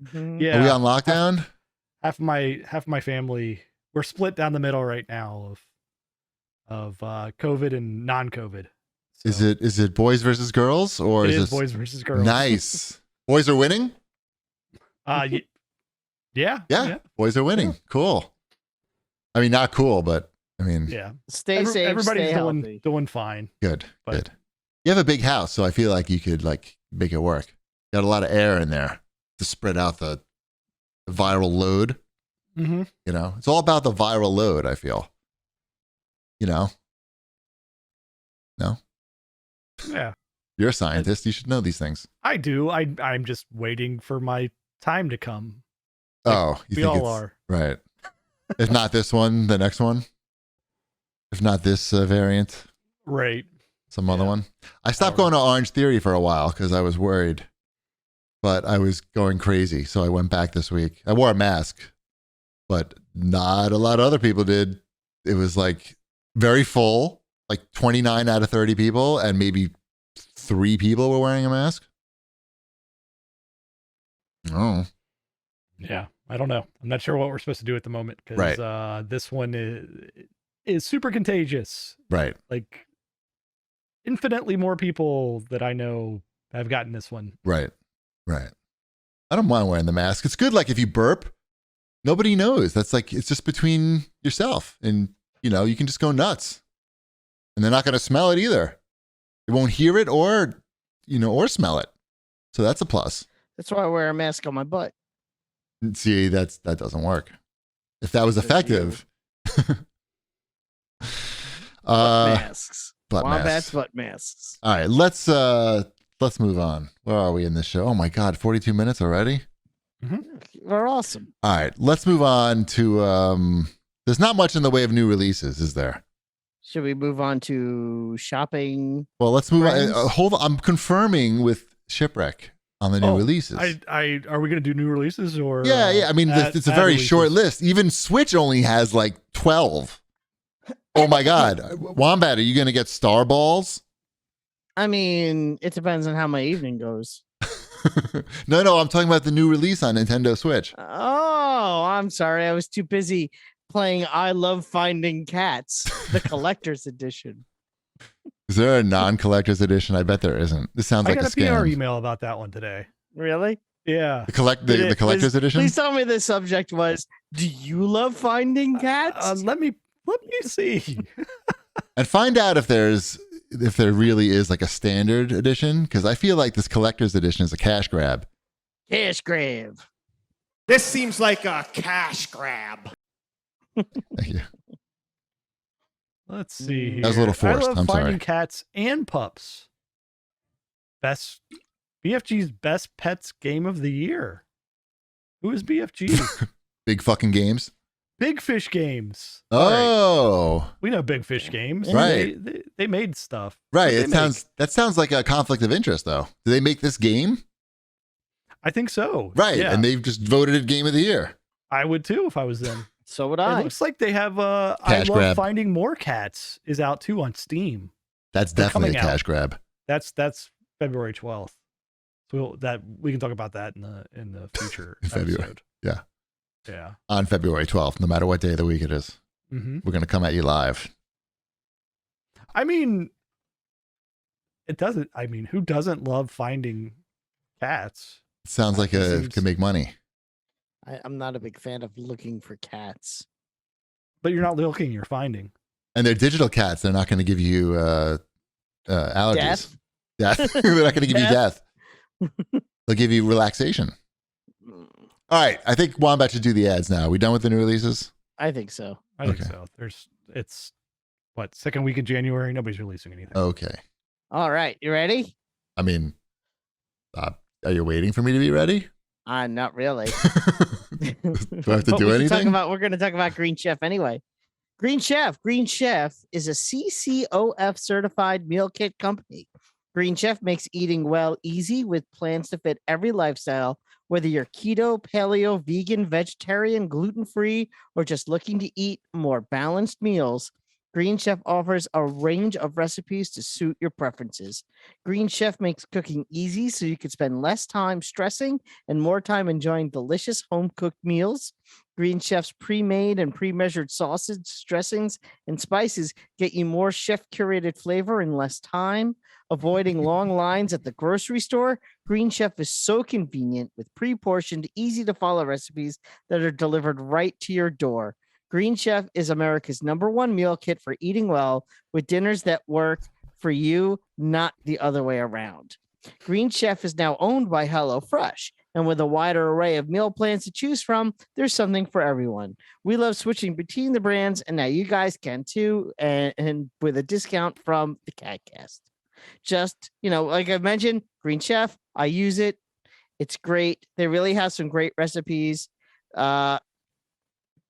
Mhm. yeah, Are we on lockdown? half of my family, we're split down the middle right now of COVID and non-COVID. So Is it boys versus girls or it is is this boys versus girls? nice? Boys are winning? Yeah. Yeah. Boys are winning. Cool. I mean, not cool, but I mean, Yeah. Stay safe. Everybody's Stay healthy. doing fine. good. But- Good. You have a big house, so I feel like you could like make it work. Got a lot of air in there to spread out the viral load. Mm-hmm. You know, it's all about the viral load, I feel. You know? No? Yeah, You're a scientist. You should know these things. I do. I'm just waiting for my time to come. Oh, you We think all it's are. right. If not this one, the next one. If not this variant, Right. some other Yeah. one. I stopped going to Orange Theory for a while because I was worried, but I was going crazy. So I went back this week. I wore a mask, but not a lot of other people did. It was like very full, like 29 out of 30 people, and maybe 3 people were wearing a mask. Oh, Yeah. I don't know. I'm not sure what we're supposed to do at the moment because Right. This one is super contagious. right. Like infinitely more people that I know have gotten this one. Right. Right. I don't mind wearing the mask. It's good. Like if you burp, nobody knows. That's like, it's just between yourself and, you know, you can just go nuts and they're not going to smell it either. They won't hear it or, you know, or smell it. So that's a plus. That's why I wear a mask on my butt. See, that doesn't work. If that was Good for effective. Butt masks. butt Wombats masks. butt masks. All right, let's move on. Where are we in this show? Oh my God, 42 minutes already? They're awesome. All right, let's move on to there's not much in the way of new releases, is there? Should we move on to shopping? Well, let's move Friends? on. Hold on. I'm confirming with Shipwreck on the new releases. Are we going to do new releases or? yeah. I mean, it's a very releases? short list. Even Switch only has like 12. Oh my God. Wombat, are you going to get Star Balls? I mean, it depends on how my evening goes. No, I'm talking about the new release on Nintendo Switch. Oh, I'm sorry. I was too busy playing I Love Finding Cats, the collector's edition. Is there a non-collector's edition? I bet there isn't. This sounds I like got a a PR scam. email about that one today. Really? Yeah. The collector's edition? Please tell me the subject was, do you love finding cats? Let me see. And find out if there really is like a standard edition, because I feel like this collector's edition is a cash grab. Cash grab. This seems like a cash grab. Thank you. Let's see here. That was a little forced. I love I'm finding sorry. cats and pups. BFG's best pets game of the year. Who is BFG? Big fucking games. Big Fish Games. All right. Oh, We know Big Fish Games. Right. They made stuff. right. What do That sounds like a conflict of interest, though. Do they make this game? I think so. Right. Yeah. And they've just voted it game of the year. I would too if I was them. So would It I. looks like they have I Cash Love grab. Finding More Cats is out too on Steam. That's They're definitely a coming out. cash grab. That's February 12th. So we can talk about that in the future In February. episode. Yeah. Yeah. On February 12th, no matter what day of the week it is. Mm-hmm. We're going to come at you live. I mean, it doesn't. I mean, who doesn't love finding cats? It sounds like It it seems- could make money. I'm not a big fan of looking for cats. But you're not looking, you're finding. And they're digital cats. They're not going to give you allergies. Death? Death. They're not going to give you death. They'll give you relaxation. All right. I think Wombat should do the ads now. Are we done with the new releases? I think so. I think Okay. so. It's what, second week of January? Nobody's releasing anything. Okay. All right, you ready? I mean, are you waiting for me to be ready? Not really. Do I have to But do we can talk anything? we're going to talk about Green Chef anyway. Green Chef is a CCOF certified meal kit company. Green Chef makes eating well easy with plans to fit every lifestyle, whether you're keto, paleo, vegan, vegetarian, gluten-free, or just looking to eat more balanced meals. Green Chef offers a range of recipes to suit your preferences. Green Chef makes cooking easy so you can spend less time stressing and more time enjoying delicious home-cooked meals. Green Chef's pre-made and pre-measured sauces, dressings, and spices get you more chef-curated flavor in less time. Avoiding long lines at the grocery store, Green Chef is so convenient with pre-portioned, easy-to-follow recipes that are delivered right to your door. Green Chef is America's #1 meal kit for eating well, with dinners that work for you, not the other way around. Green Chef is now owned by HelloFresh, and with a wider array of meal plans to choose from, there's something for everyone. We love switching between the brands, and now you guys can too, and with a discount from the CAGcast. Just, like I mentioned, Green Chef, I use it. It's great. They really have some great recipes.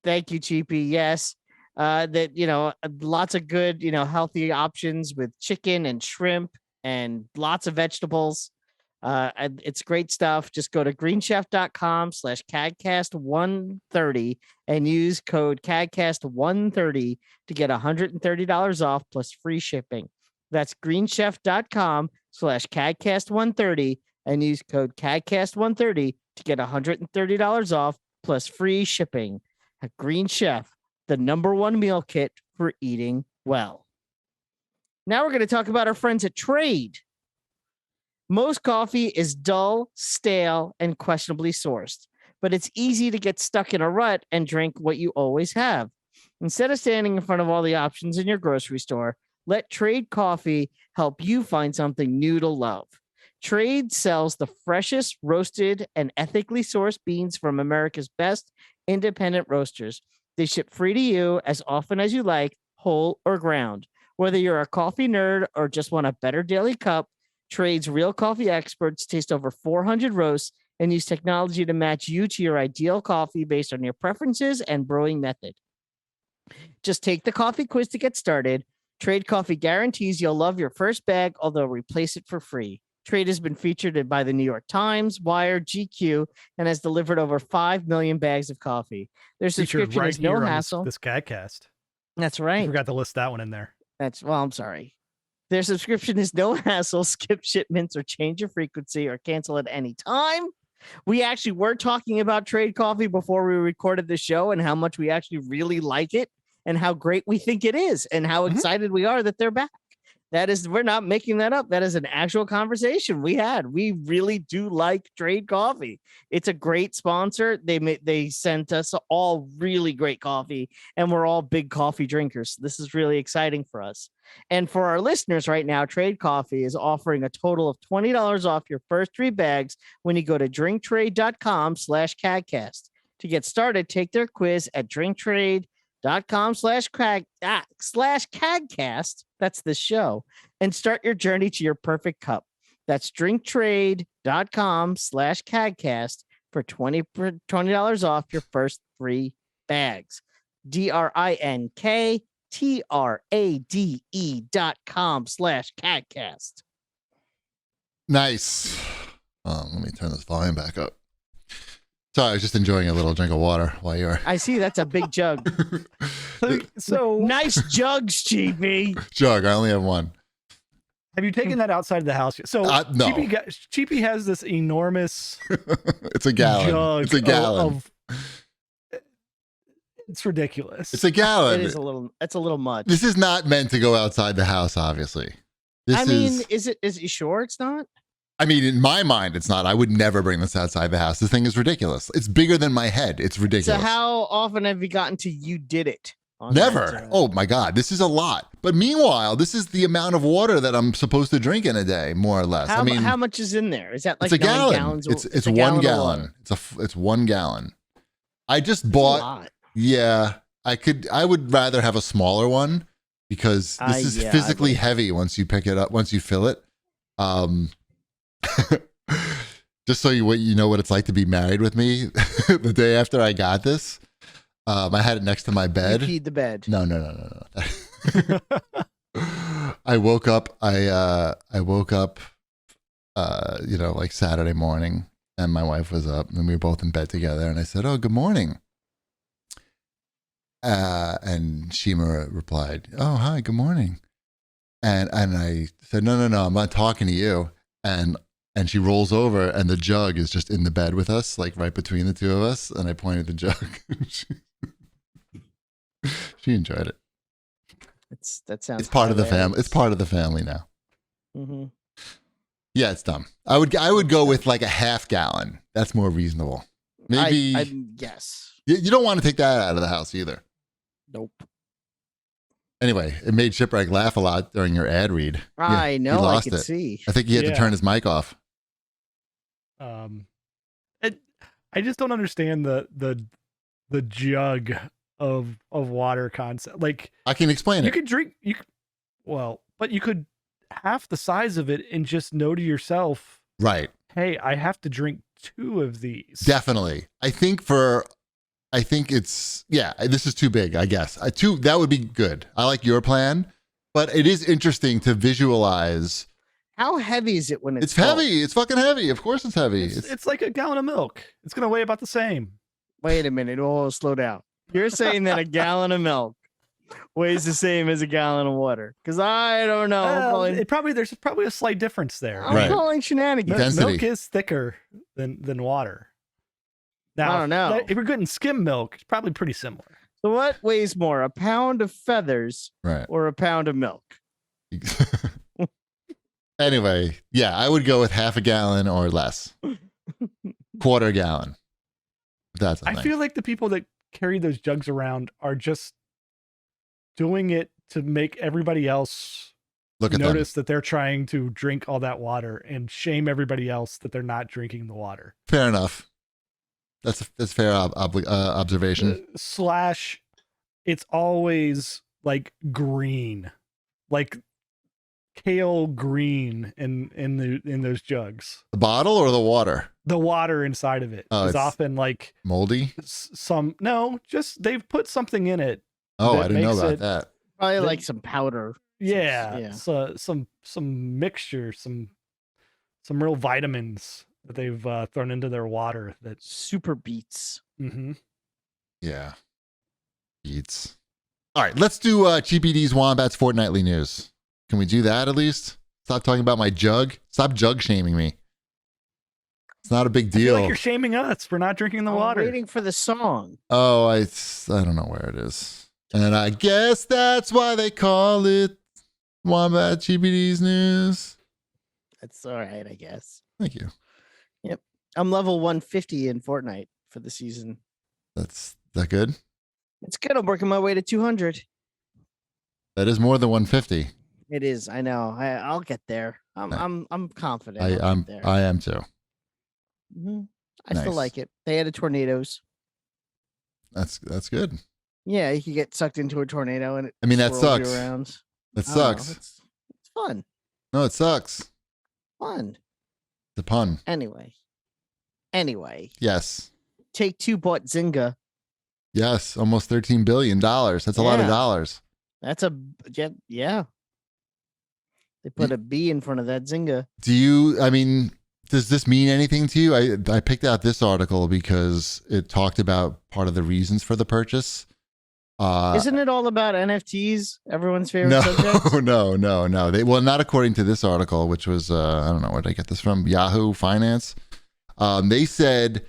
Thank you, Cheapy. Yes. Lots of good, healthy options with chicken and shrimp and lots of vegetables. And it's great stuff. Just go to greenchef.com/CAGcast130 and use code CAGcast130 to get $130 off plus free shipping. That's greenchef.com/CAGcast130 and use code CAGcast130 to get $130 off plus free shipping. Green Chef, the #1 meal kit for eating well. Now we're going to talk about our friends at Trade. Most coffee is dull, stale, and questionably sourced, but it's easy to get stuck in a rut and drink what you always have. Instead of standing in front of all the options in your grocery store, let Trade Coffee help you find something new to love. Trade sells the freshest, roasted, and ethically sourced beans from America's best independent roasters. They ship free to you as often as you like, whole or ground. Whether you're a coffee nerd or just want a better daily cup, Trade's real coffee experts taste over 400 roasts and use technology to match you to your ideal coffee based on your preferences and brewing method. Just take the coffee quiz to get started. Trade Coffee guarantees you'll love your first bag, although replace it for free. Trade has been featured by the New York Times, Wired, GQ, and has delivered over 5 million bags of coffee. Their Featured subscription right is no here on hassle. this CAGcast. That's I right. forgot to list that one in there. I'm sorry. Their subscription is no hassle. Skip shipments or change your frequency or cancel at any time. We actually were talking about Trade Coffee before we recorded the show and how much we actually really like it and how great we think it is and how excited we are that they're back. We're not making that up. That is an actual conversation we had. We really do like Trade Coffee. It's a great sponsor. They sent us all really great coffee, and we're all big coffee drinkers. This is really exciting for us. And for our listeners right now, Trade Coffee is offering a total of $20 off your first 3 bags when you go to drinktrade.com/CAGcast. To get started, take their quiz at drinktrade.com/CAGcast. That's the show. And start your journey to your perfect cup. That's drinktrade.com/CAGcast for $20 off your first 3 bags. drinktrade.com/CAGcast. Nice. Let me turn this volume back up. Sorry, I was just enjoying a little drink of water while you were. I see that's a big jug. So Nice jugs, Cheapy. Jug, I only have one. have you taken that outside of the house yet? So No. Cheapy has this enormous It's a gallon. jug It's a gallon. It's ridiculous. It's a gallon. It is a little. That's a little much. This is not meant to go outside the house, obviously. This I mean, is it? Is you sure it's not? I mean, in my mind, it's not. I would never bring this outside the house. This thing is ridiculous. It's bigger than my head. It's ridiculous. So how often have you gotten to you did it? on Never. that, Oh my God, this is a lot. But meanwhile, this is the amount of water that I'm supposed to drink in a day, more or less. How, I mean, how much is in there? Is that like it's a 9 gallon. gallons? It's a 1 of gallon. water? It's 1 gallon. I just That's a bought. lot. Yeah, I would rather have a smaller one because this is yeah, I physically would. heavy once you pick it up, once you fill it. Just so you know what it's like to be married with me. The day after I got this, I had it next to my bed. You peed the bed. No. I woke up. I woke up. Like Saturday morning, and my wife was up, and we were both in bed together. And I said, "Oh, good morning." And Shima replied, "Oh, hi, good morning." And I said, "No, I'm not talking to you." And she rolls over, and the jug is just in the bed with us, like right between the two of us. And I pointed the jug. She enjoyed it. That sounds. It's part of the family. hilarious. It's part of the family now. Mhm. Yeah, it's dumb. I would go with like a half gallon. That's more reasonable. Maybe yes. you don't want to take that out of the house either. Nope. Anyway, it made Shipwreck laugh a lot during your ad read. I he know. I lost could it. see. I think he had to Yeah. turn his mic off. I just don't understand the jug of water concept. Like I can explain you it. could drink but you could half the size of it and just know to yourself, Right. hey, I have to drink 2 of these. Definitely. I think it's this is too big, I guess. That would be good. I like your plan, but it is interesting to visualize. How heavy is it when It's full? heavy. It's fucking heavy. Of course it's heavy. It's like a gallon of milk. It's gonna weigh about the same. Wait a minute. Oh, slow down. You're saying that a gallon of milk weighs the same as a gallon of water? Because I don't know. There's probably a slight difference there. I'm Right. calling shenanigans. Density. Milk is thicker than water. Now, I don't know. if you're getting skim milk, it's probably pretty similar. So what weighs more, a pound of feathers Right. or a pound of milk? Anyway, yeah, I would go with half a gallon or less. Quarter gallon. That's a I thing. feel like the people that carry those jugs around are just doing it to make everybody else Look at notice that they're trying to drink all that water and shame everybody else that they're not drinking the water. them. Fair enough. That's fair observation. Slash, it's always like green, like kale green in those jugs. The bottle or the water? The water inside of it Oh, is it's often like moldy? just they've put something in it. Oh, that I didn't know makes about it- that. Probably Then- like some powder. Yeah, Yeah. so some mixture, some real vitamins that they've thrown into their water. That Super beets. Yeah. Beats. All right, let's do GPD's Wombat's Fortnightly News. Can we do that at least? Stop talking about my jug. Stop jug shaming me. It's not a big I feel deal. like you're shaming us for not drinking the I'm water. waiting for the song. Oh, I don't know where it is. And I guess that's why they call it Wombat GPD's News. That's all right, I guess. Thank you. I'm level 150 in Fortnite for the season. Is that good? It's good. I'm working my way to 200. That is more than 150. It is. I know. I'll get there. I'm confident. I'll get there. I am too. Mhm. I still Nice. like it. They added tornadoes. That's good. Yeah, you can get sucked into a tornado and it I mean, that swirls you sucks. around. That I don't know, sucks. It's fun. No, it sucks. Fun. The pun. Anyway, Yes. Take Two bought Zynga. Yes. Almost $13 billion. That's a lot of Yeah. dollars. That's yeah. They put a B in front of that Zynga. Does this mean anything to you? I picked out this article because it talked about part of the reasons for the purchase. Isn't it all about NFTs? Everyone's favorite subject. No. Not according to this article, which was I don't know where did I get this from. Yahoo Finance. They said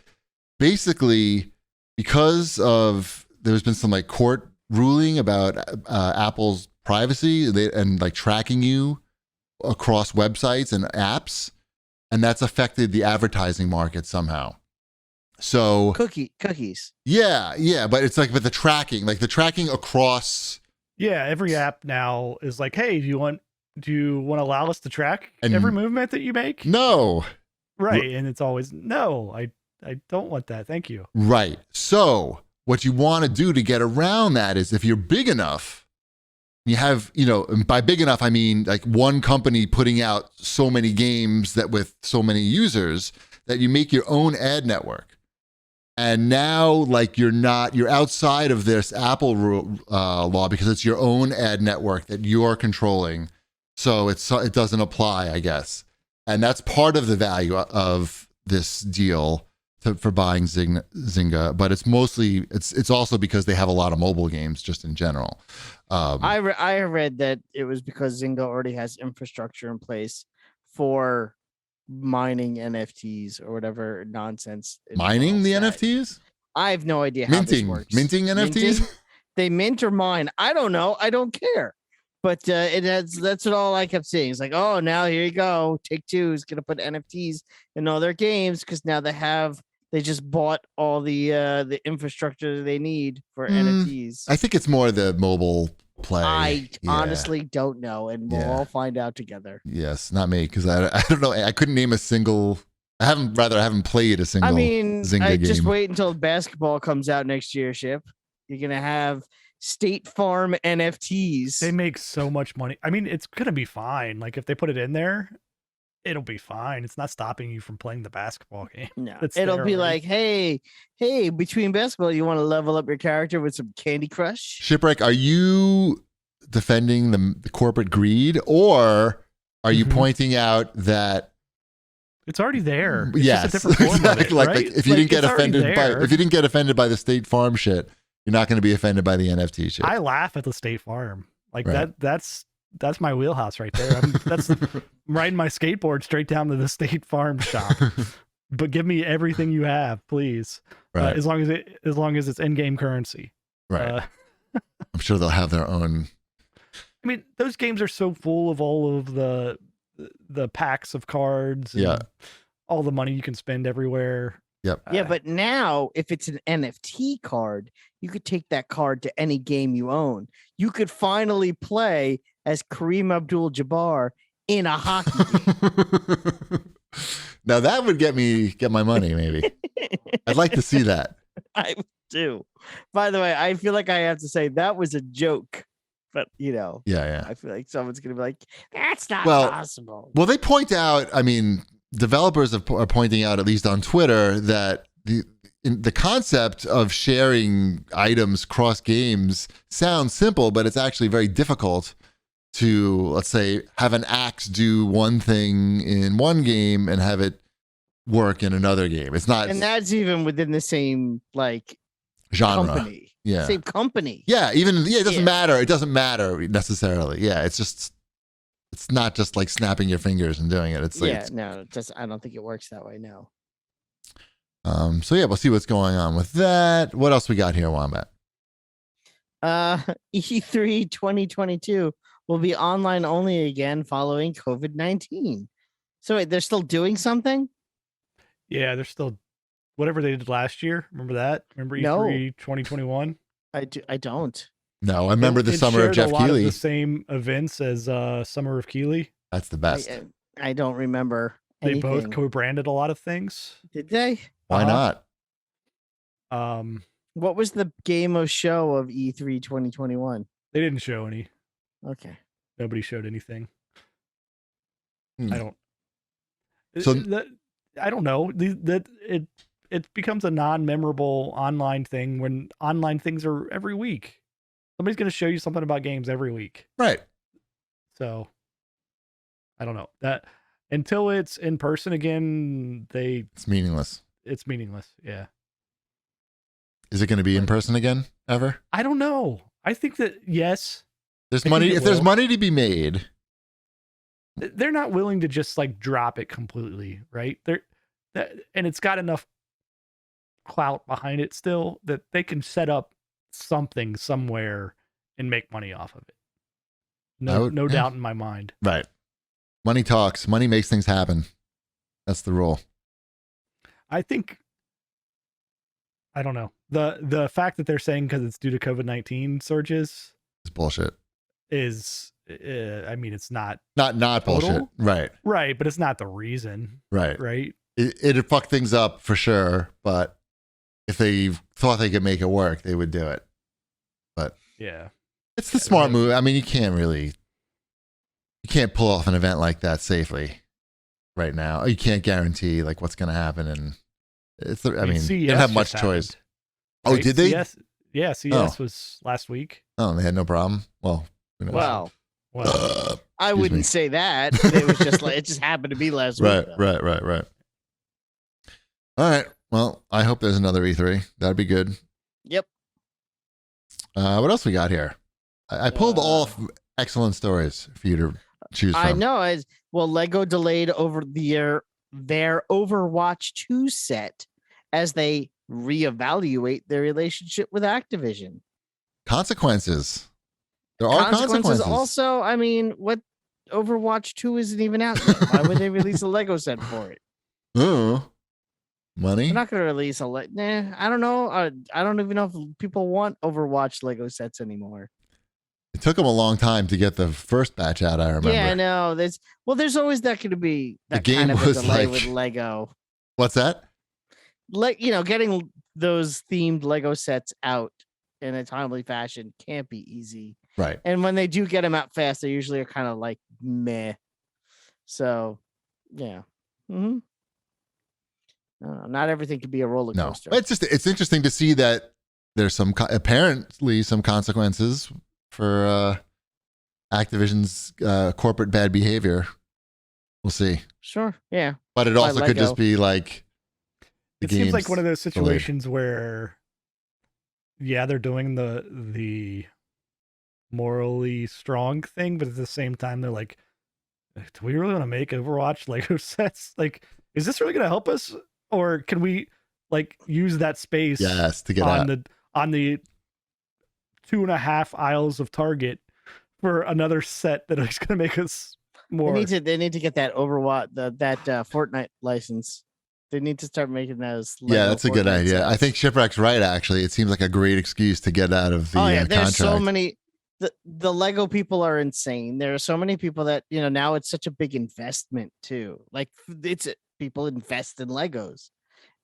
basically because there's been some like court ruling about Apple's privacy and like tracking you across websites and apps. and that's affected the advertising market somehow. So Cookies. yeah, but it's like with the tracking across. Yeah, every app now is like, hey, do you want to allow us to track And- every movement that you make? No. Right. And it's always, no, I don't want that. Thank you. Right. So what you want to do to get around that is if you're big enough, you have, and by big enough, I mean like one company putting out so many games that with so many users that you make your own ad network. And now like you're outside of this Apple law because it's your own ad network that you're controlling. So it doesn't apply, I guess. And that's part of the value of this deal for buying Zynga, but it's mostly it's also because they have a lot of mobile games just in general. I read that it was because Zynga already has infrastructure in place for mining NFTs or whatever nonsense. Mining the involves that. NFTs? I have no idea how this works. Minting NFTs? They mint or mine. I don't know. I don't care. But that's what all I kept seeing. It's like, oh, now here you go. Take-Two is gonna put NFTs in all their games because now they just bought all the infrastructure they need for NFTs. I think it's more the mobile play. I Yeah. honestly don't know, and we'll Yeah. all find out together. Yes, not me, because I don't know. I couldn't name a single. I haven't played a single. I mean, Zynga just game. wait until basketball comes out next year, Ship. You're gonna have State Farm NFTs. They make so much money. I mean, it's going to be fine. Like if they put it in there, it'll be fine. It's not stopping you from playing the basketball game. No, It's it'll there be already. like, hey, between basketball, you want to level up your character with some Candy Crush? Shipwreck, are you defending the corporate greed, or are you Mhm. pointing out that It's already there. It's yes, just a different form of it, like, right? if you didn't get it's already offended by there. if you didn't get offended by the State Farm shit, you're not going to be offended by the NFT shit. I laugh at the State Farm. Like Right. that's my wheelhouse right there. I'm riding my skateboard straight down to the State Farm shop. But give me everything you have, please. Right. As long as it's in-game currency. Right. I'm sure they'll have their own. I mean, those games are so full of all of the packs of cards and Yeah. all the money you can spend everywhere. Yep. Yeah, but now if it's an NFT card, you could take that card to any game you own. You could finally play as Kareem Abdul-Jabbar in a hockey game. Now that would get my money, maybe. I'd like to see that. I do. By the way, I feel like I have to say that was a joke, but Yeah. I feel like someone's gonna be like, "That's not Well, possible." Well, they point out, I mean, developers are pointing out, at least on Twitter, that the concept of sharing items cross games sounds simple, but it's actually very difficult to, let's say, have an axe do one thing in one game and have it work in another game. It's not And that's even within the same genre. company. Yeah. Same company. Yeah, it doesn't Yeah. matter. It doesn't matter necessarily. Yeah, it's not just like snapping your fingers and doing it. It's like, I don't think it works that way. No. so yeah, we'll see what's going on with that. What else we got here, Wombat? E3 2022 will be online only again following COVID-19. So wait, they're still doing something? Yeah, they're still whatever they did last year. Remember that? Remember No. E3 2021? I don't. No, I remember the It summer of shared Jeff a lot Keighley. of the same events as Summer of Keighley. That's the best. I don't remember They anything. both co-branded a lot of things. Did they? Why uh-huh. not? What was the game of show of E3 2021? They didn't show any. Okay. Nobody showed anything. Hmm. I don't. So- I don't know. That it becomes a non-memorable online thing when online things are every week. Somebody's going to show you something about games every week. Right. So I don't know that until it's in person again. It's meaningless. It's meaningless. Yeah. Is it going to be in person again ever? I don't know. I think that yes, There's I money. think it If there's will. money to be made, they're not willing to just like drop it completely, right? And it's got enough clout behind it still that they can set up something somewhere and make money off of it. No yeah. doubt in my mind. Right. Money talks. Money makes things happen. That's the rule. I think, I don't know, the fact that they're saying because it's due to COVID-19 surges It's bullshit. is, I mean, it's not Not bullshit. Total? Right. right, but it's not the reason, Right. right? It'd fuck things up for sure, but if they thought they could make it work, they would do it. But Yeah. it's the smart move. I mean, you can't pull off an event like that safely right now. You can't guarantee like what's going to happen, and I mean, CES they don't have much just choice. happened, Oh, right? did they? CES, yeah, CES was last week. Oh, they had no problem. Well, who knows? Well, Well, I Excuse wouldn't me. say that. It was just like it just happened to be last week. Right, though. right. All right. Well, I hope there's another E3. That'd be good. Yep. What else we got here? I pulled off excellent stories for you to choose from. I know. Well, Lego delayed over their Overwatch 2 set as they reevaluate their relationship with Activision. Consequences. There are consequences. Also, I mean, what Overwatch 2 isn't even out yet. Why would they release a Lego set for it? Oh, money. They're not going to release a I don't know. I don't even know if people want Overwatch Lego sets anymore. It took them a long time to get the first batch out. I remember. Yeah, I know. There's always that going to be that The game kind of a was delay like- with Lego. What's that? Like, getting those themed Lego sets out in a timely fashion can't be easy. Right. And when they do get them out fast, they usually are kind of like meh. So, yeah. Mm-hmm. Not everything can be a roller No, coaster. it's interesting to see that there's apparently some consequences for Activision's corporate bad behavior. We'll see, Sure. Yeah. but it By also could Lego. just be like it seems like one of those situations where, yeah, they're doing the morally strong thing, but at the same time, they're like, do we really want to make Overwatch Lego sets? Like, is this really going to help us? Or can we like use that space yes to get on out. on the 2.5 aisles of Target for another set that is going to make us more? They need to get that Overwatch that Fortnite license. They need to start making those. Yeah, Lego that's a good Fortnite idea. I sets. think Shipwreck's right. Actually, it seems like a great excuse to get out of the Oh yeah, there's contract. so many. The Lego people are insane. There are so many people that now it's such a big investment too. Like people invest in Legos,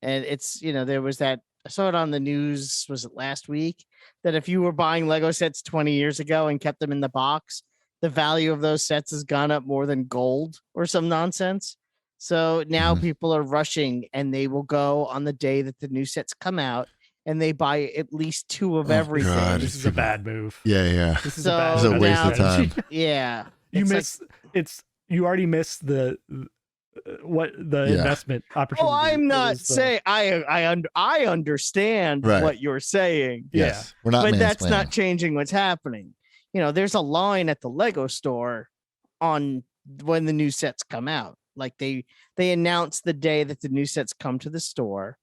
and it's there was that I saw it on the news. Was it last week that if you were buying Lego sets 20 years ago and kept them in the box, the value of those sets has gone up more than gold or some nonsense. So now Mhm. people are rushing and they will go on the day that the new sets come out and they buy at least 2 of Oh, everything. God. This is a bad move. Yeah. This is So a bad It's a waste of strategy. time. Yeah. You It's miss you already missed the what the Yeah. investment opportunity. Oh, I'm It not was, saying I understand Right. what you're saying, Yes, we're not. but that's mansplaining. not changing what's happening. There's a line at the Lego store on when the new sets come out. Like they announce the day that the new sets come to the store.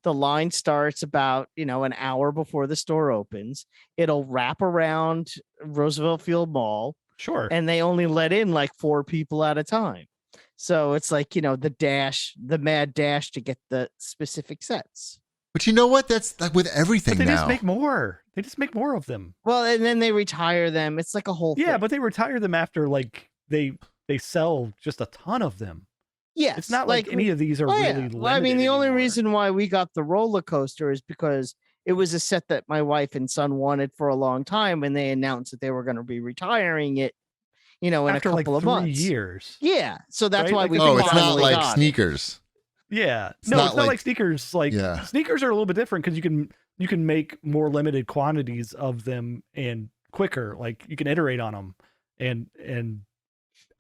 The line starts about an hour before the store opens. It'll wrap around Roosevelt Field Mall, sure. and they only let in like 4 people at a time. So it's like, the mad dash to get the specific sets. But you know what? That's like with everything But they now. just make more. They just make more of them. Well, and then they retire them. It's like a whole Yeah, thing. but they retire them after like they sell just a ton of them. yes, It's not like any of these are Oh, yeah. really Well, I mean, limited the only anymore. reason why we got the roller coaster is because it was a set that my wife and son wanted for a long time, and they announced that they were going to be retiring it, in after a couple like of 3 months. years. Yeah, so that's Right? why Like, we. Oh, it's not finally like got it. sneakers. Yeah. It's No, not it's not like like- sneakers. Like Yeah. sneakers are a little bit different because you can make more limited quantities of them and quicker. Like you can iterate on them, and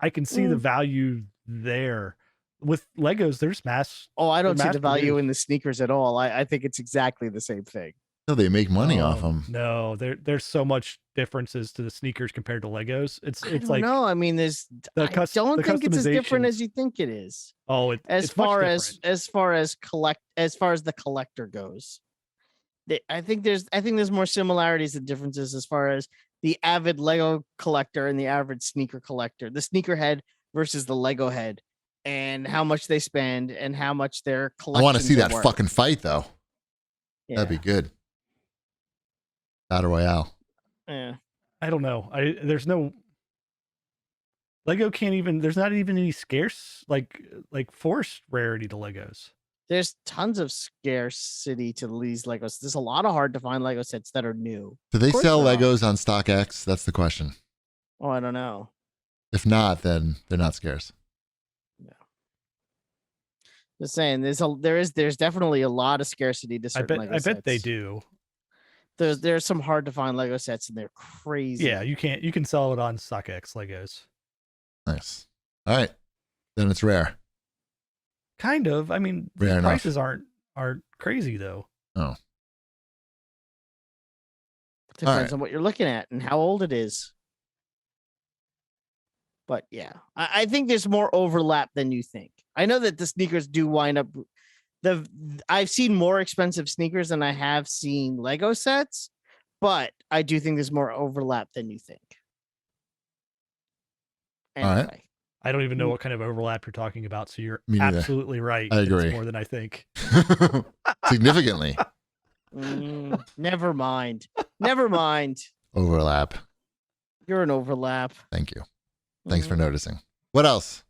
I can see the value there. With Legos, there's mass. Oh, I don't see mass the value produced. in the sneakers at all. I think it's exactly the same thing. No, they make money off them. No, there's so much differences to the sneakers compared to Legos. It's I don't like know. I mean, I don't the think it's as different customizations. as you think it is. oh, As it's much far different. as far as the collector goes, I think there's more similarities than differences as far as the avid Lego collector and the average sneaker collector, the sneakerhead versus the Lego head. and how much they spend and how much their I collections want to see are that worth. fucking fight though. Yeah. That'd be good. Battle Royale. Yeah. I don't know. There's no Lego can't even. There's not even any scarce like forced rarity to Legos. There's tons of scarcity to these Legos. There's a lot of hard to find Lego sets that are new. Do they Of course sell there are. Legos on StockX? That's the question. Oh, I don't know. If not, then they're not scarce. Just saying, there's definitely a lot of scarcity to certain Lego I sets. bet they do. There's some hard to find Lego sets and they're crazy. Yeah, you can sell it on StockX Legos. Nice. All right. Then it's rare. Kind of. I mean, Rare the enough. prices aren't crazy though. Oh. Depends Alright. on what you're looking at and how old it is. But yeah, I think there's more overlap than you think. I know that the sneakers do wind up. I've seen more expensive sneakers than I have seen Lego sets, but I do think there's more overlap than you think. Alright. Anyway, I don't even know what kind of overlap you're talking about, so you're Me neither. absolutely right. I It's agree. more than I think. Significantly never mind. Never mind. overlap. You're an overlap. Thank you. Thanks for Mhm. noticing. What else?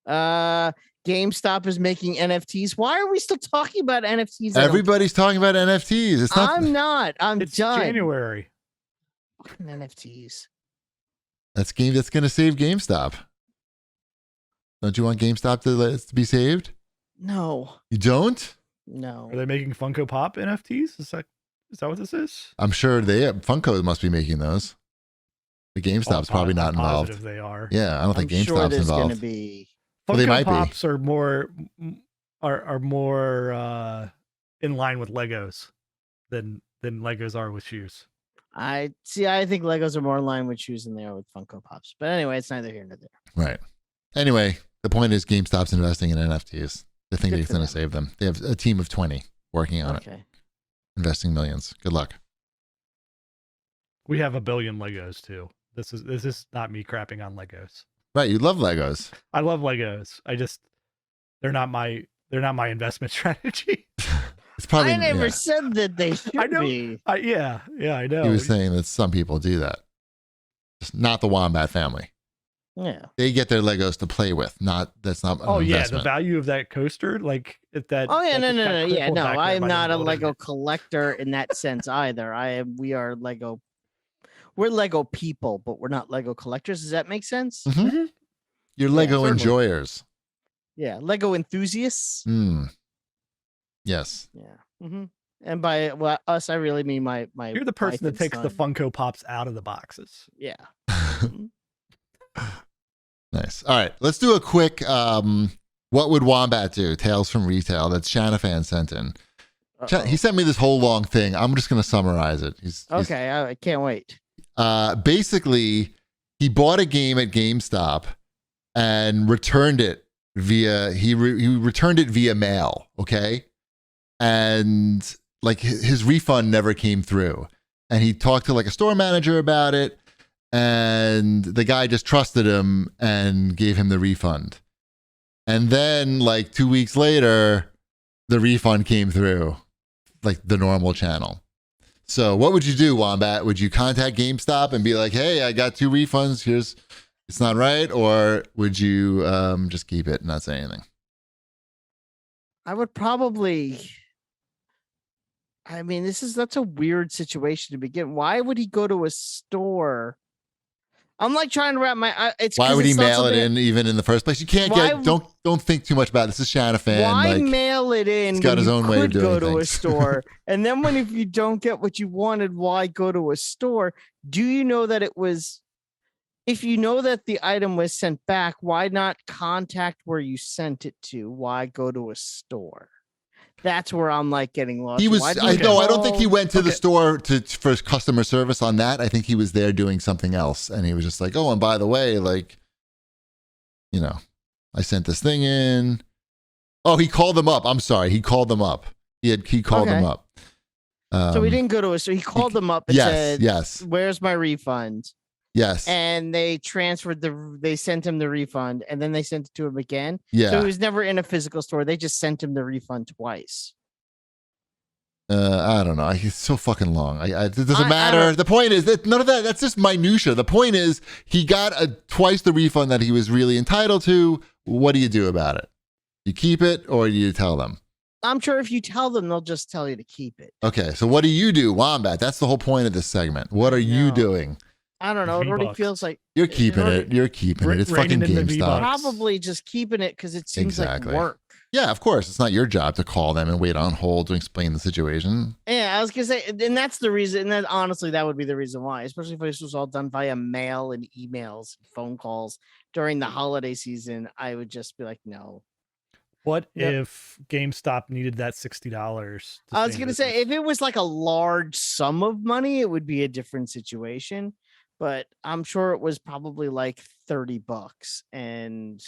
GameStop is making NFTs. Why are we still talking about NFTs? Everybody's talking about NFTs. It's not. I'm not. I'm It's done. January. Fucking NFTs. That's going to save GameStop. Don't you want GameStop to be saved? No. You don't? No. Are they making Funko Pop NFTs? Is that what this is? I'm sure Funko must be making those. The GameStop's Oh, probably not I'm involved. positive they are. Yeah, I don't think I'm sure GameStop's there's going to involved. be. Well, they Funko might be. Pops are more in line with Legos than Legos are with shoes. I think Legos are more in line with shoes than they are with Funko Pops. But anyway, it's neither here nor there. Right. Anyway, the point is GameStop's investing in NFTs. They think Good it's for going to them. save them. They have a team of 20 working on it, Okay. investing millions. Good luck. We have 1 billion Legos too. This is not me crapping on Legos. Right. You love Legos. I love Legos. They're not my investment strategy. It's probably. I never yeah. said that they should I know. be. Yeah, I know. He was saying that some people do that. Just not the Wombat family. Yeah. They get their Legos to play with. That's not. An Oh yeah, the investment. value of that coaster, like if that. Oh yeah, that no. just got Yeah, crippled no. back I there am by them not a building Lego it. collector in that sense either. We are Lego. We're Lego people, but we're not Lego collectors. Does that make sense? Mhm. You're Lego certainly. enjoyers. Yeah, Lego enthusiasts. Yes. Yeah. Mm-hmm. And by us, I really mean my. You're the person wife that takes and the son. Funko Pops out of the boxes. Yeah. Nice. All right. Let's do a quick what would Wombat do? Tales from Retail. That's Shanafan sent in. He sent me this whole long thing. I'm just going to summarize it. He's Okay, I can't wait. basically, he bought a game at GameStop and returned it via he returned it via mail. Okay, and like his refund never came through, and he talked to like a store manager about it, and the guy just trusted him and gave him the refund, and then like 2 weeks later, the refund came through, like the normal channel. So what would you do, Wombat? Would you contact GameStop and be like, hey, I got 2 refunds. It's not right. Or would you just keep it and not say anything? I would probably. I mean, that's a weird situation to begin. Why would he go to a store? I'm like trying to wrap my. It's Why 'cause would he it's not mail it something- in even in the first place? You can't Why- don't think too much about it. This is Shanafan. Why Like, mail it in? he's got when his you own way of could doing go to a things. store, and then if you don't get what you wanted, why go to a store? Do you know that it was? If you know that the item was sent back, why not contact where you sent it to? Why go to a store? That's where I'm like getting lost. he was. Why do I you don't think he call- went to the Okay. store for customer service on that. I think he was there doing something else, and he was just like, oh, and by the way, like, you know, I sent this thing in. Oh, he called them up. I'm sorry, he called them up. He called them Okay. up. So he didn't go to a store. He called them up and Yes, said, yes. "Where's my refund?" Yes. and they sent him the refund, and then they sent it to him again. Yeah. So he was never in a physical store. They just sent him the refund twice. I don't know. It's so fucking long. It doesn't I matter. The point is that none of that. That's just minutia. The point is he got twice the refund that he was really entitled to. What do you do about it? You keep it or you tell them? I'm sure if you tell them, they'll just tell you to keep it. Okay. So what do you do, Wombat? That's the whole point of this segment. What are you No. doing? I don't know. It already V-Bucks. feels like You're keeping already- it. You're keeping it. It's Reining fucking in the GameStop. V-Bucks. probably just keeping it because it seems Exactly. like work. Yeah, of course. It's not your job to call them and wait on hold to explain the situation. Yeah, I was gonna say, and that's the reason. And then honestly, that would be the reason why, especially if this was all done via mail and emails, phone calls during the holiday season. I would just be like, no. What Yep. if GameStop needed that $60? I was gonna say, if it was like a large sum of money, it would be a different situation. But I'm sure it was probably like $30, and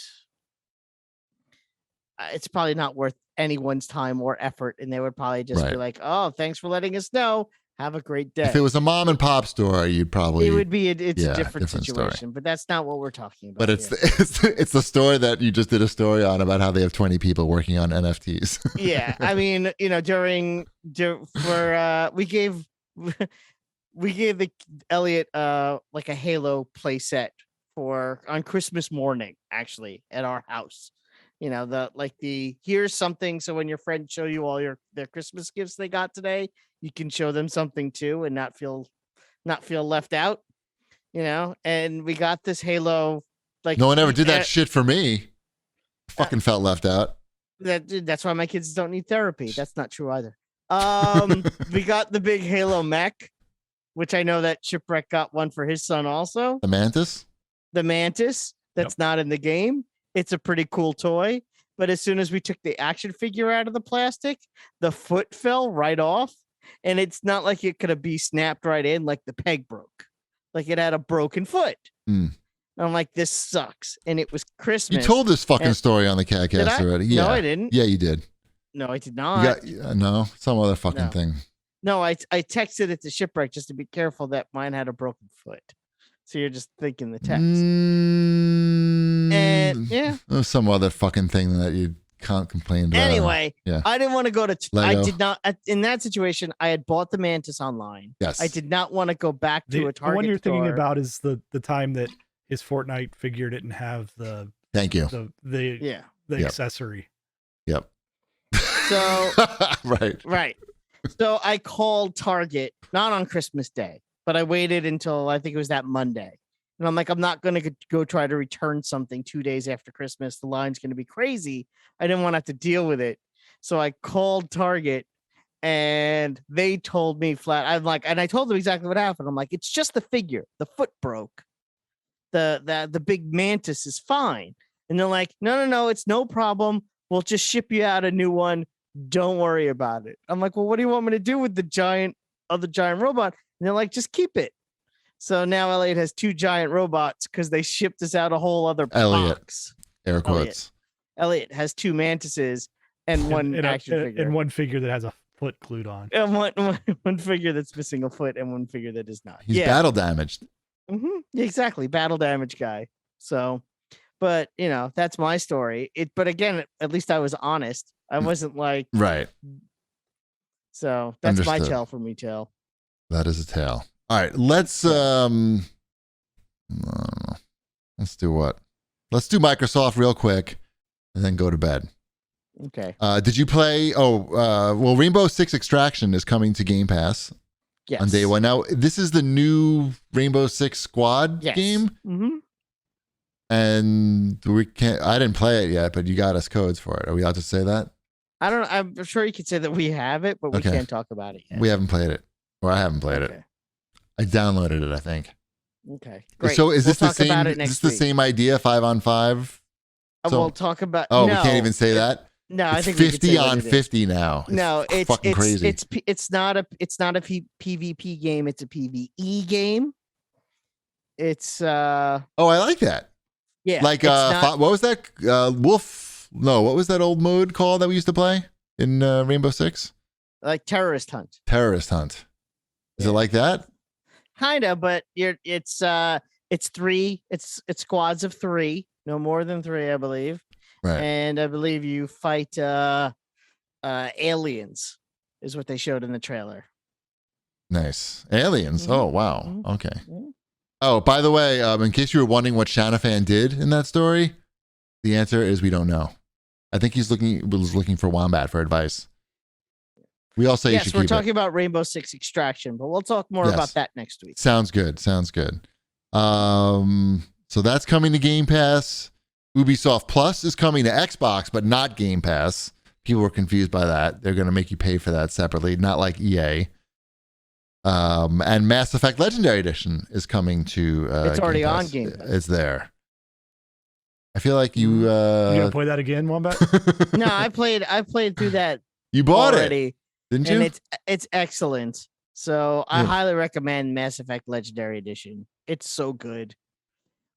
it's probably not worth anyone's time or effort. And they would probably just be Right. like, "Oh, thanks for letting us know. Have a great day." If it was a mom and pop store, you'd probably. It would be. It's yeah, a different different story. situation, but that's not what we're talking about. But it's here. it's the story that you just did a story on about how they have 20 people working on NFTs. Yeah. I mean, we gave the Elliot like a Halo play set on Christmas morning, actually, at our house. Here's something, so when your friends show you all their Christmas gifts they got today, you can show them something too and not feel left out. And we got this Halo. Like, no one ever did that shit for me. Fucking felt left out. That's why my kids don't need therapy. That's not true either. We got the big Halo mech, which I know that Shipwreck got one for his son also. The Mantis? The Mantis, that's not in the game. It's a pretty cool toy. But as soon as we took the action figure out of the plastic, the foot fell right off. And it's not like it could be snapped right in, like the peg broke. Like it had a broken foot. Mm. And I'm like, this sucks. And it was Christmas. You told this fucking and- story on the Did CAGcast I? already. Yeah. No, I didn't. Yeah, you did. No, I did You not. no, some other fucking No. thing. No, I texted it to Shipwreck just to be careful that mine had a broken foot. So you're just thinking the text. And yeah. Some other fucking thing that you can't complain about. Anyway, Yeah. I didn't want to go to. Lego. I did not. In that situation, I had bought the Mantis online. Yes. I did not want to go back to The a Target one you're thinking store. about is the time that his Fortnite figure didn't have the Thank you. Yeah. the Yep. accessory. Yep. So right. right. So I called Target not on Christmas Day, but I waited until I think it was that Monday. And I'm like, I'm not going to go try to return something 2 days after Christmas. The line's going to be crazy. I didn't want to have to deal with it. So I called Target and they told me flat. And I told them exactly what happened. I'm like, it's just the figure. The foot broke. The big Mantis is fine. And they're like, no, it's no problem. We'll just ship you out a new one. Don't worry about it. I'm like, well, what do you want me to do with the giant robot? And they're like, just keep it. So now Elliot has two giant robots because they shipped us out a whole other box. Air quotes. Elliot has two Mantises and one action figure. And one figure that has a foot glued on. And one figure that's missing a foot and one figure that is not. He's battle damaged. Exactly. Battle damage guy. So, but that's my story. But again, at least I was honest. I wasn't like, Right. So that's my Understood. tale from retail. That is a tale. All right, let's I don't know. Let's do what? Let's do Microsoft real quick and then go to bed. Okay. Did you play well, Rainbow Six Extraction is coming to Game Pass Yes. on day one. Now, this is the new Rainbow Six Squad Yes. game. Mm-hmm. And I didn't play it yet, but you got us codes for it. Are we allowed to say that? I don't know. I'm sure you could say that we have it, but we Okay. can't talk about it yet. We haven't played it. Or I haven't played it. Okay. I downloaded it, I think. Okay. Great. So is We'll this the talk same about it is next this the week. same idea 5-on-5? So- We'll talk about. Oh, no, we can't even say that. No, I It's think we could 50 say what on it is. 50 now. No, it's fucking crazy. It's not a PvP game. It's a PvE game. It's Oh, I like that. yeah. Like it's not- what was that? Wolf? No, what was that old mode called that we used to play in Rainbow Six? like terrorist hunt. Terrorist Hunt. Is it Yeah. like that? Kinda, but it's It's three. It's squads of three, no more than three, I believe. Right. And I believe you fight aliens, is what they showed in the trailer. Nice. Aliens. Mhm. Oh, wow. Mhm. Okay. Mhm. Oh, by the way, in case you were wondering what Shanafan did in that story, the answer is we don't know. I think was looking for Wombat for advice. We all say you Yes, should we're keep talking it. about Rainbow Six Extraction, but we'll talk more Yes. about that next week. Sounds good. Sounds good. So that's coming to Game Pass. Ubisoft Plus is coming to Xbox, but not Game Pass. People were confused by that. They're going to make you pay for that separately, not like EA. And Mass Effect Legendary Edition is coming to It's already Game on Pass. Game Pass. It's there. I feel like you You gonna play that again, Wombat? No, I played through that you bought it, already, didn't you? and it's excellent. So I Yeah. highly recommend Mass Effect Legendary Edition. It's so good.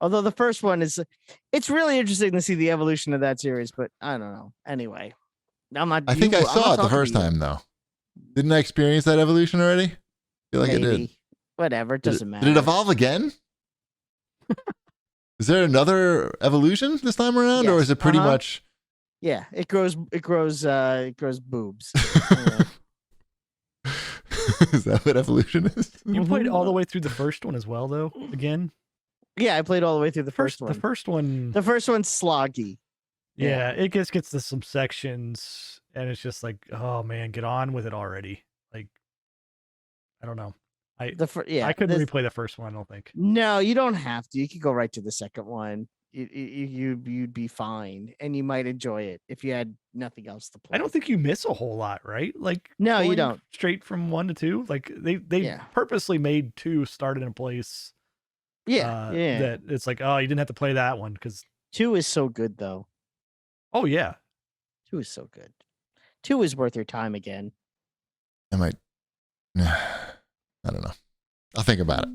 Although the first one it's really interesting to see the evolution of that series, but I don't know. Anyway, I think I saw it the first time though. Didn't I experience that evolution already? I feel like I did. Maybe. Whatever, it doesn't matter. Did it evolve again? Is there another evolution this time around, or Yes. is it pretty Uh-huh. much? Yeah, it grows boobs. Is that what evolution is? You Mhm. played all the way through the first one as well, though. Again, Yeah, I played all the way through the first one. The first one, The first one's sloggy. yeah, it gets to some sections, and it's just like, oh man, get on with it already. Like, I don't know. I couldn't replay the first one. I don't think. No, you don't have to. You could go right to the second one. You'd be fine, and you might enjoy it if you had nothing else to play. I don't think you miss a whole lot, right? Like, No, you going don't. Straight from 1 to 2, like they Yeah. purposely made 2 start in a place. Yeah, yeah. That it's like, oh, you didn't have to play that one because. 2 is so good though. Oh yeah, 2 is so good. 2 is worth your time again. I might. I don't know. I'll think about it.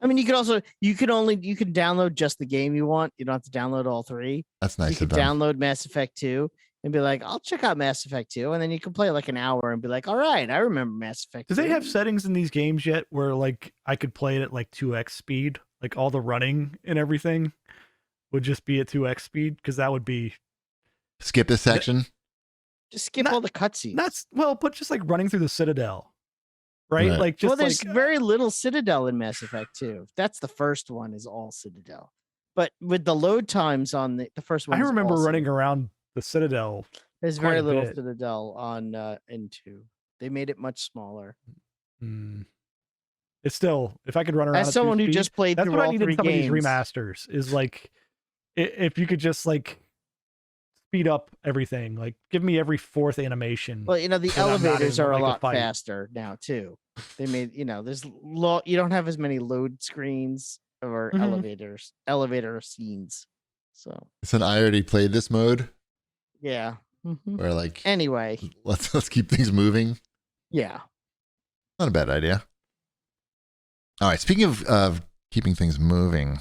I mean, you can download just the game you want. You don't have to download all 3. That's You nice could of them. download Mass Effect 2 and be like, I'll check out Mass Effect 2, and then you can play like an hour and be like, all right, I remember Mass Effect. do they 2. have settings in these games yet where like I could play it at like 2x speed, like all the running and everything would just be at 2x speed? Because that would be Skip this section. Just skip Not- all the cutscenes. but just like running through the Citadel, right? Right. Like just Well, there's like very little Citadel in Mass Effect 2. That's the first one is all Citadel. But with the load times on the first one, I is remember all running Citadel. around the Citadel. There's quite very a little bit. Citadel on in 2. They made it much smaller. It's still, if I could run around As at someone 2 who speed, just played that's through what I all need in 3 some of these games, remasters is like if you could just like speed up everything, like give me every 4th animation. well, the I'm not elevators in, are a like, a lot fight. faster now too. They made you don't have as many load screens or Mhm. elevator scenes. So Listen, I already played this mode yeah. Mhm. where like Anyway, let's keep things moving. yeah. Not a bad idea. All right. Speaking of keeping things moving,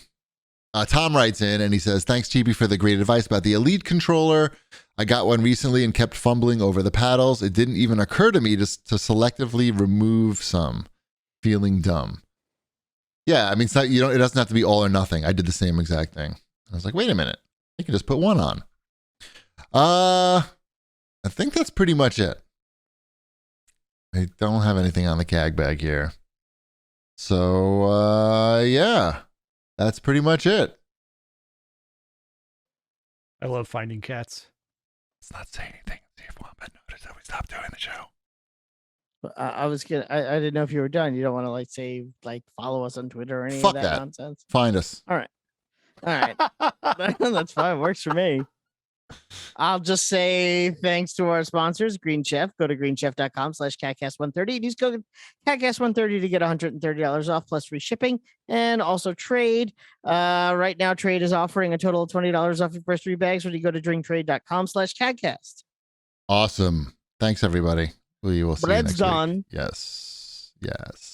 Tom writes in and he says, "Thanks, Chibi, for the great advice about the Elite controller. I got one recently and kept fumbling over the paddles. It didn't even occur to me to selectively remove some. Feeling dumb." Yeah, I mean, it's not, it doesn't have to be all or nothing. I did the same exact thing. I was like, wait a minute. You can just put one on. I think that's pretty much it. I don't have anything on the CAG bag here. So, yeah, that's pretty much it. I love finding cats. Let's not say anything. See if Wombat noticed that we stopped doing the show. I was gonna. I didn't know if you were done. You don't want to say follow us on Twitter or any Fuck of that that. nonsense. Find us. All right, that's fine. Works for me. I'll just say thanks to our sponsors, Green Chef. Go to greenchef.com/CAGcast130. Use code CAGcast130 to get $130 off plus free shipping. And also Trade. Right now, Trade is offering a total of $20 off your first 3 bags when you go to drinktrade.com/CAGcast. Awesome. Thanks, everybody. We will see you Bread's next done. week. Yes. Yes.